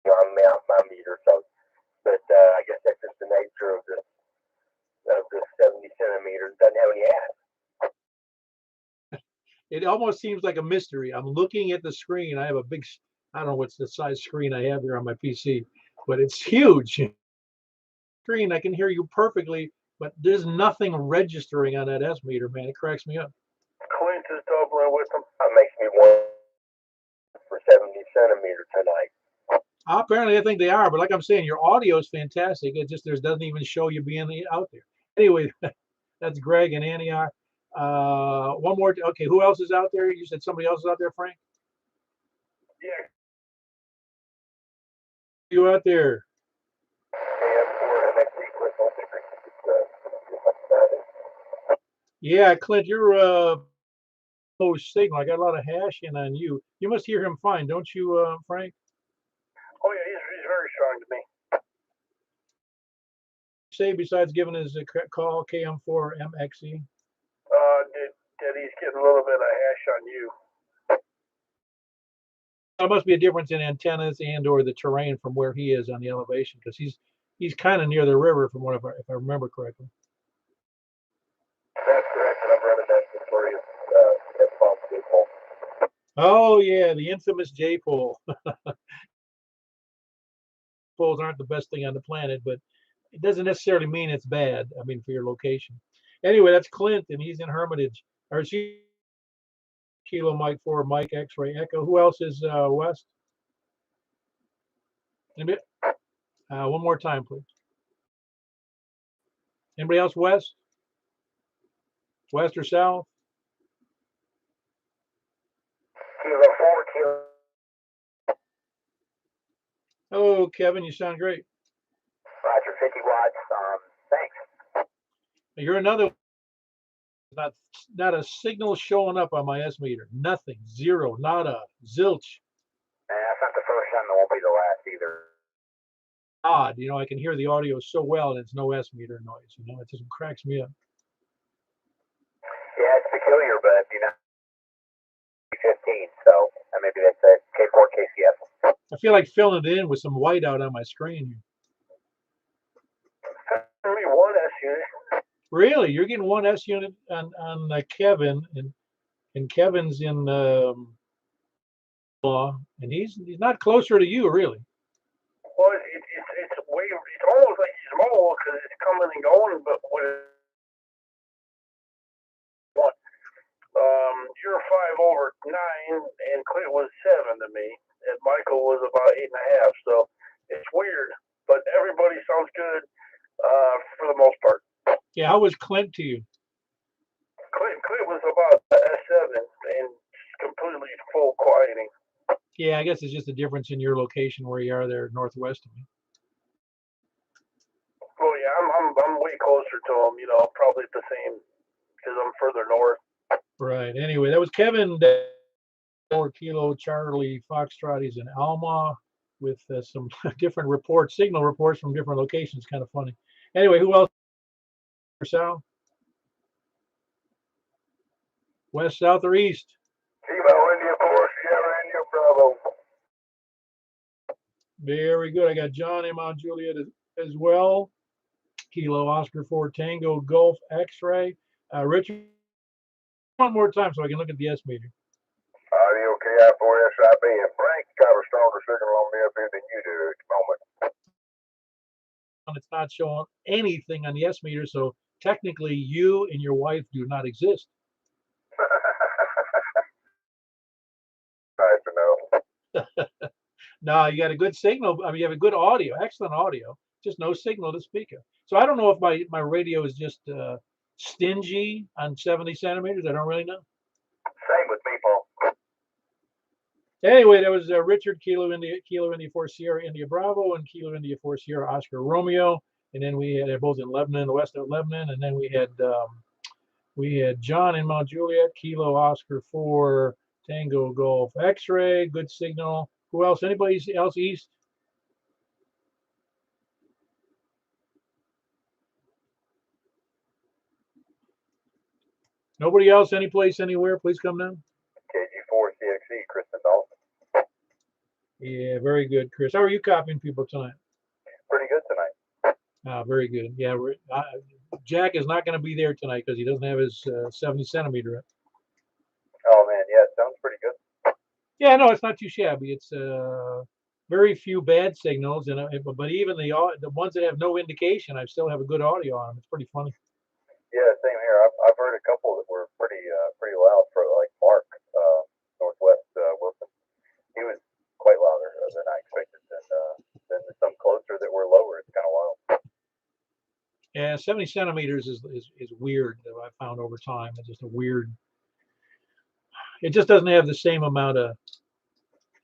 on my meter, so, but I guess that's just the nature of the 70 centimeters. Doesn't have any ass. It almost seems like a mystery. I'm looking at the screen. I have a big, I don't know what's the size screen I have here on my PC, but it's huge. Screen, I can hear you perfectly, but there's nothing registering on that S meter, man. It cracks me up. Clint is doubling with them. That makes me want for 70 centimeter tonight. Apparently, I think they are, but like I'm saying, your audio is fantastic. It just doesn't even show you being out there. Anyway, that's Greg and Antioch. One more. Okay, who else is out there? You said somebody else is out there, Frank? Yeah. You out there? Yeah, Clint, you're low signal. I got a lot of hash in on you. You must hear him fine, don't you, Frank? Oh yeah, he's very strong to me. Say besides giving his call KM4MXE. That he's getting a little bit of hash on you. There must be a difference in antennas and/or the terrain from where he is on the elevation, because he's kind of near the river, from what if I remember correctly. That's correct, and I'm running that notorious headphone J-pole. Oh yeah, the infamous J-pole. Poles aren't the best thing on the planet, but it doesn't necessarily mean it's bad. I mean, for your location. Anyway, that's Clint, and he's in Hermitage. Or she Kilo Mike 4 Mike X-ray Echo. Who else is west? Anybody? One more time, please. Anybody else west? West or south? Kilo 4, Kilo. Oh, Kevin, you sound great. Roger, 50 watts. Thanks. You're another. Not not a signal showing up on my S meter. Nothing. Zero. Nada. Zilch. That's not the first time, it won't be the last either. Odd. I can hear the audio so well, and it's no S meter noise. It just cracks me up. Yeah, it's peculiar, but 15, so maybe that's a K4 KCF. I feel like filling it in with some white out on my screen here. Only one S unit. Really? You're getting one S unit on Kevin, and Kevin's in law, and he's not closer to you, really. Well, it's way, it's almost like he's mobile because it's coming and going, but with you're 5/9, and Clint was 7 to me, and Michael was about 8.5. So it's weird, but everybody sounds good for the most part. Yeah, how was Clint to you? Clint was about S7 and completely full quieting. Yeah, I guess it's just a difference in your location where you are there northwest of me. Oh yeah, I'm way closer to him. Probably the same because I'm further north. Right. Anyway, that was Kevin. 4 Kilo Charlie Foxtrot. He's in Alma with some different reports, signal reports from different locations. Kind of funny. Anyway, who else? South, west, south, or east? Kilo India 4, Sierra India Bravo. Very good. I got John M. on Juliet as well. Kilo Oscar 4 Tango Golf X-ray. Richard, one more time so I can look at the S meter. Audio KI4SIB, and Frank's got a stronger signal on me up here than you do at the moment. It's not showing anything on the S meter, so technically you and your wife do not exist. Nice to know. No, you got a good signal. I mean, you have a good audio, excellent audio, just no signal to speak of. So I don't know if my radio is just stingy on 70 centimeters. I don't really know. Same with me, Paul. Anyway, that was Richard, Kilo India 4 Sierra India Bravo, and Kilo India 4 Sierra Oscar Romeo. And then we had both in Lebanon, the west of Lebanon. And then we had John in Mount Juliet, Kilo Oscar 4 Tango Golf X-ray, good signal. Who else? Anybody else east? Nobody else? Any place, anywhere? Please come down. KG4 CXE, Kristen Dalton. Yeah, very good, Chris. How are you copying people tonight? Pretty good tonight. Very good. Yeah, Jack is not going to be there tonight because he doesn't have his 70 centimeter. Oh man, yeah, it sounds pretty good. Yeah, no, it's not too shabby. It's very few bad signals, but even the ones that have no indication, I still have a good audio on them. It's pretty funny. Yeah, same here. I've heard a couple that were pretty loud for like Mark, Northwest Wilson. He was quite louder than I expected. Than some closer that were lower. It's kind of wild. Yeah, 70 centimeters is weird. I found over time. It's just a weird. It just doesn't have the same amount of.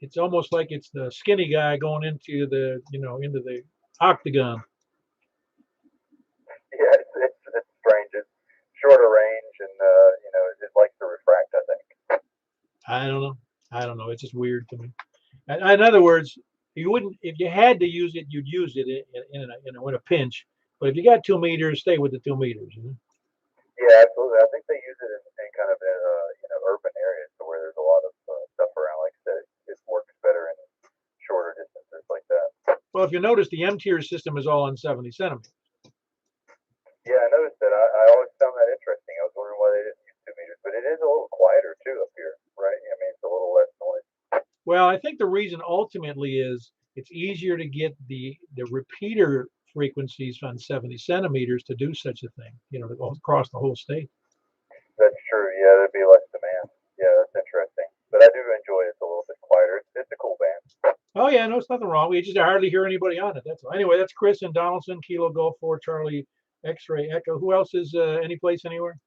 It's almost like it's the skinny guy going into the into the octagon. Yeah, it's strange. It's shorter range, and it likes to refract, I think. I don't know. It's just weird to me. In other words, you wouldn't if you had to use it, you'd use it in a pinch. But if you got 2 meters, stay with the 2 meters. Yeah, absolutely. I think they use it in kind of urban areas where there's a lot of stuff around. Like I said, it works better in shorter distances like that. Well, if you notice, the M-tier system is all on 70 centimeters. Yeah, I noticed that. I always found that interesting. I was wondering why they didn't use 2 meters, but it is a little quieter too up here, right? I mean, it's a little less noise. Well, I think the reason ultimately is it's easier to get the repeater frequencies on 70 centimeters to do such a thing, across the whole state. That's true. Yeah, there'd be less demand. Yeah, that's interesting. But I do enjoy it. It's a little bit quieter. It's a cool band. Oh yeah, no, it's nothing wrong. We just hardly hear anybody on it. That's all. Anyway, that's Chris and Donaldson, Kilo Golf 4 Charlie X-ray Echo. Who else is any place anywhere?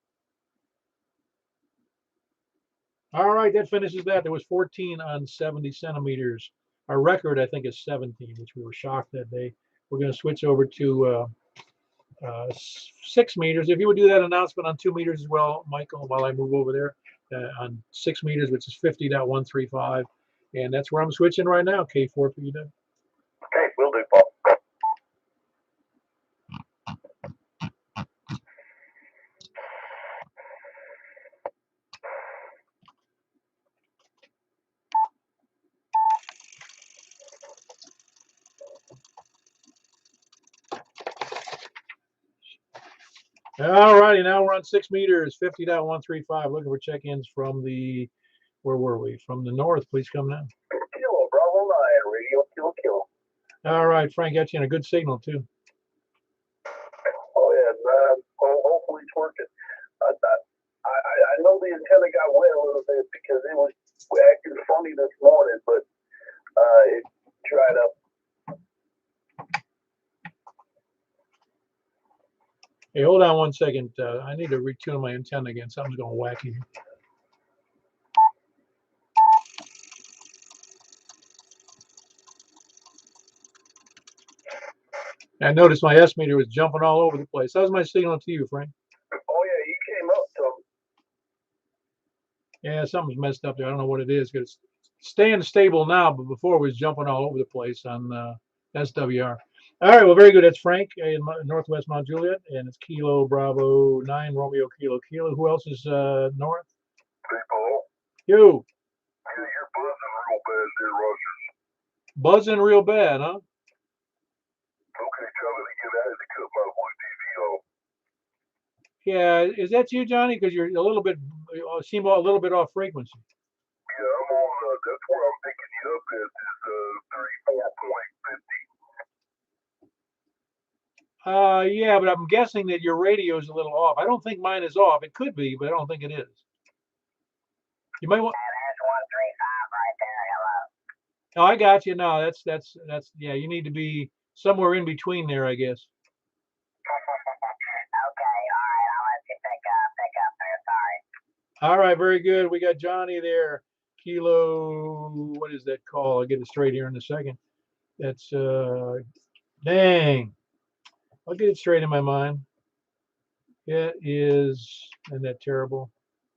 All right, that finishes that. There was 14 on 70 centimeters. Our record, I think, is 17, which we were shocked that day. We're going to switch over to 6 meters. If you would do that announcement on 2 meters as well, Michael, while I move over there on 6 meters, which is 50.135. And that's where I'm switching right now, K4 for you. Okay, will do, Paul. All righty, now we're on 6 meters, 50.135. Looking for check-ins from the, where were we? From the north. Please come now. Kilo, Bravo 9, radio, kilo. All right, Frank, got you in a good signal too. Oh, yeah, hopefully it's working. I know the antenna got wet a little bit because it was acting funny this morning, but it dried up. Hey, hold on 1 second. I need to retune my antenna again. Something's going wacky. I noticed my S meter was jumping all over the place. How's my signal to you, Frank? Oh, yeah, you came up to Yeah, something's messed up there. I don't know what it is. It's staying stable now, but before it was jumping all over the place on SWR. All right, well, very good. That's Frank in Northwest Mount Juliet, and it's Kilo Bravo 9 Romeo Kilo Kilo. Who else is north? Hey, Paul. You. Yeah, you're buzzing real bad there, Rogers. Buzzing real bad, huh? Okay, tell me to get out of the cut my one TV off. Yeah, is that you, Johnny? Because you're a little bit, seem a little bit off frequency. Yeah, I'm on, that's where I'm picking you up at, is 34.50. Yeah, but I'm guessing that your radio is a little off. I don't think mine is off. It could be, but I don't think it is. You might want. That's 135 right there, hello. No, I got you. No, that's yeah. You need to be somewhere in between there, I guess. Okay, all right, I'll let you pick up there, sorry. All right, very good. We got Johnny there. Kilo, what is that call? I'll get it straight here in a second. That's dang. I'll get it straight in my mind. It is, isn't that terrible?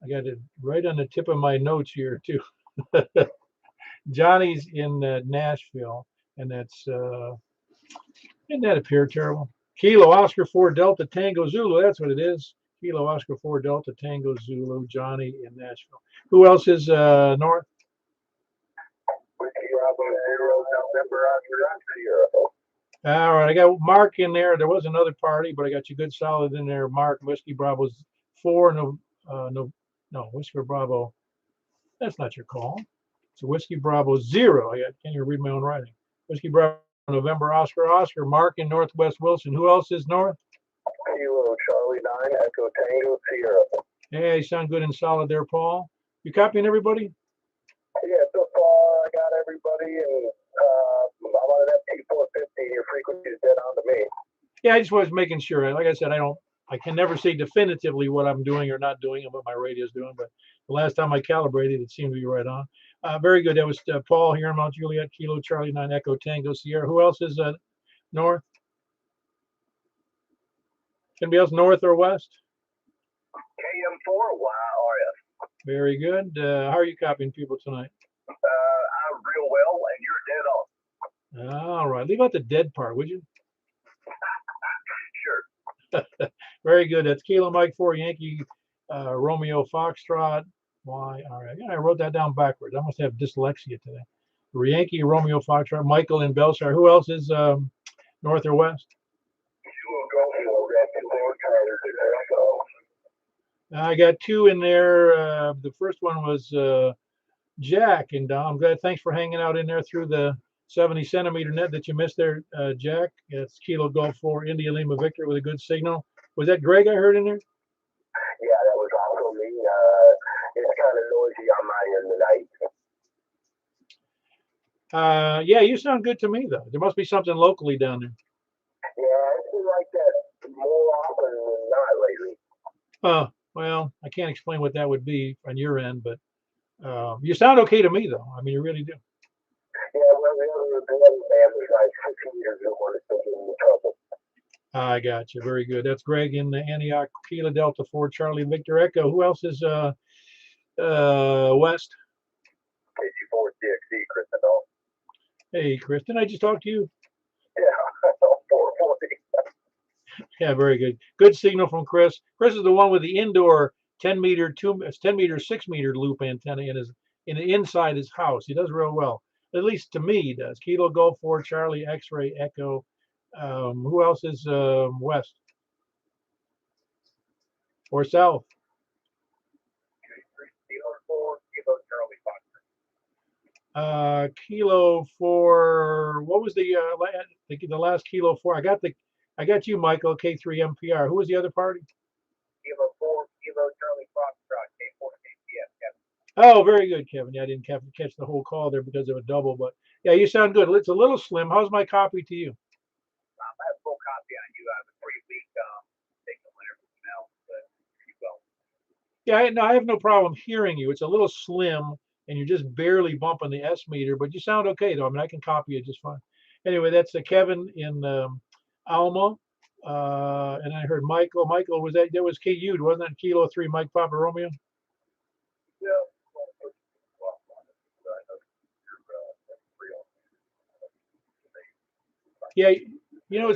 I got it right on the tip of my notes here too. Johnny's in Nashville, and that's didn't that appear terrible? Kilo Oscar 4 Delta Tango Zulu. That's what it is. Kilo Oscar 4 Delta Tango Zulu. Johnny in Nashville. Who else is north? All right, I got Mark in there. There was another party, but I got you good solid in there. Mark, Whiskey Bravo's 4. No, Whiskey Bravo. That's not your call. It's a Whiskey Bravo 0. Can't even read my own writing. Whiskey Bravo November Oscar Oscar. Mark in Northwest Wilson. Who else is north? Kilo Charlie 9 Echo Tango Sierra. Hey, you sound good and solid there, Paul. You copying everybody? Yeah, so far I got everybody, and I'm on an FT450. Your frequency is dead on to me. Yeah, I just was making sure. Like I said, I can never say definitively what I'm doing or not doing and what my radio is doing, but the last time I calibrated, it seemed to be right on. Very good. That was Paul here in Mount Juliet, Kilo Charlie 9 Echo Tango Sierra. Who else is north? Anybody else north or west? KM4, YRF. Very good. How are you copying people tonight? I'm real well, and you're dead on. All right. Leave out the dead part, would you? Sure. Very good. That's Kilo Mike 4 Yankee Romeo Foxtrot. Why? All right. Yeah, I wrote that down backwards. I must have dyslexia today. Yankee Romeo Foxtrot. Michael in Belsar. Who else is north or west? I got 2 in there. The first one was Jack, and I'm glad. Thanks for hanging out in there through the 70 centimeter net that you missed there, Jack. It's Kilo Golf 4 India Lima Victor with a good signal. Was that Greg I heard in there? Yeah, that was also me. It's kind of noisy on my end tonight. Yeah, you sound good to me though. There must be something locally down there. Yeah, it's been like that more often than not lately. Oh, well, I can't explain what that would be on your end, but you sound okay to me though. I mean, you really do. Yeah, well, the other band was like 6 years ago when it's been in trouble. I got you. Very good. That's Greg in the Antioch, Kilo Delta 4 Charlie Victor Echo. Who else is West? KG4 CXC, Kristen Dahl. Hey, Kristen, I just talked to you. Yeah, 440. Yeah, very good. Good signal from Chris. Chris is the one with the indoor 10 meter, 10 meter, 6 meter loop antenna in the inside his house. He does real well. At least to me, he does. Kilo Golf 4 Charlie X-ray Echo. Who else is West or South? Kilo Charlie Fox. Kilo 4. What was the last Kilo 4? I got you, Michael. K3MPR. Who was the other party? Kilo 4, Kilo Charlie Foxtrot, K4 KPF, Kevin. Oh, very good, Kevin. Yeah, I didn't catch the whole call there because of a double, but yeah, you sound good. It's a little slim. How's my copy to you? I have full copy on you. I have a 3-week signal and everything else, but you go. Yeah, I have no problem hearing you. It's a little slim, and you're just barely bumping the S meter, but you sound okay though. I mean, I can copy it just fine. Anyway, that's Kevin in Alma, and I heard Michael. Michael, that was KU, wasn't that Kilo 3 Mike Papa Romeo? Yeah. Yeah, you know,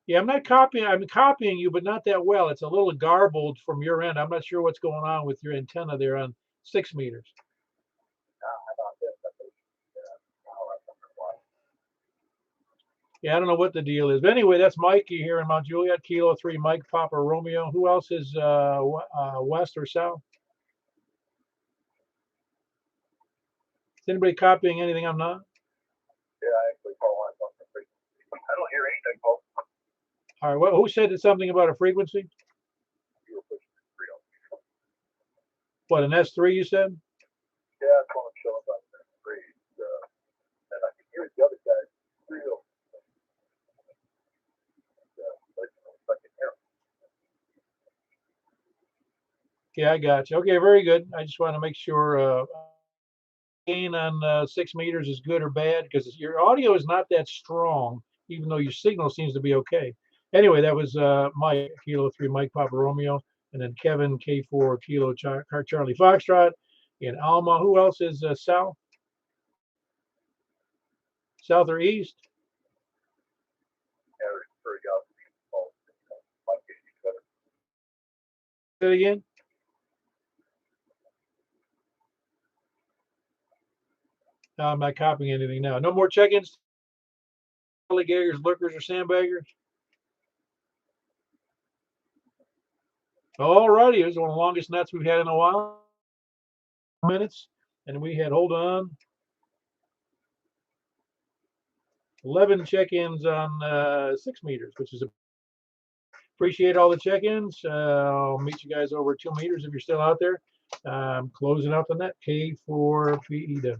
yeah, I'm copying you, but not that well. It's a little garbled from your end. I'm not sure what's going on with your antenna there on 6 meters. Yeah, I don't know what the deal is. But anyway, that's Mikey here in Mount Juliet, Kilo 3 Mike Papa Romeo. Who else is West or South? Is anybody copying anything I'm not? Yeah, I actually call on something frequency. I don't hear anything, folks. All right, well, who said something about a frequency? You were pushing 3. What, an S3 you said? Yeah, I call him show about 3. And I can hear the other guys real. Yeah, I got you. Okay, very good. I just want to make sure gain on 6 meters is good or bad because your audio is not that strong, even though your signal seems to be okay. Anyway, that was Mike, Kilo 3 Mike Papa Romeo, and then Kevin, K4 Kilo Charlie Foxtrot in Alma. Who else is South? South or East? Say it again. No, I'm not copying anything now. No more check-ins. Alligators, lurkers, or sandbaggers. All righty, it was one of the longest nets we've had in a while. Minutes, and we had, hold on, 11 check-ins on 6 meters, which is appreciate all the check-ins. I'll meet you guys over 2 meters if you're still out there. Closing out the net, K4PEW.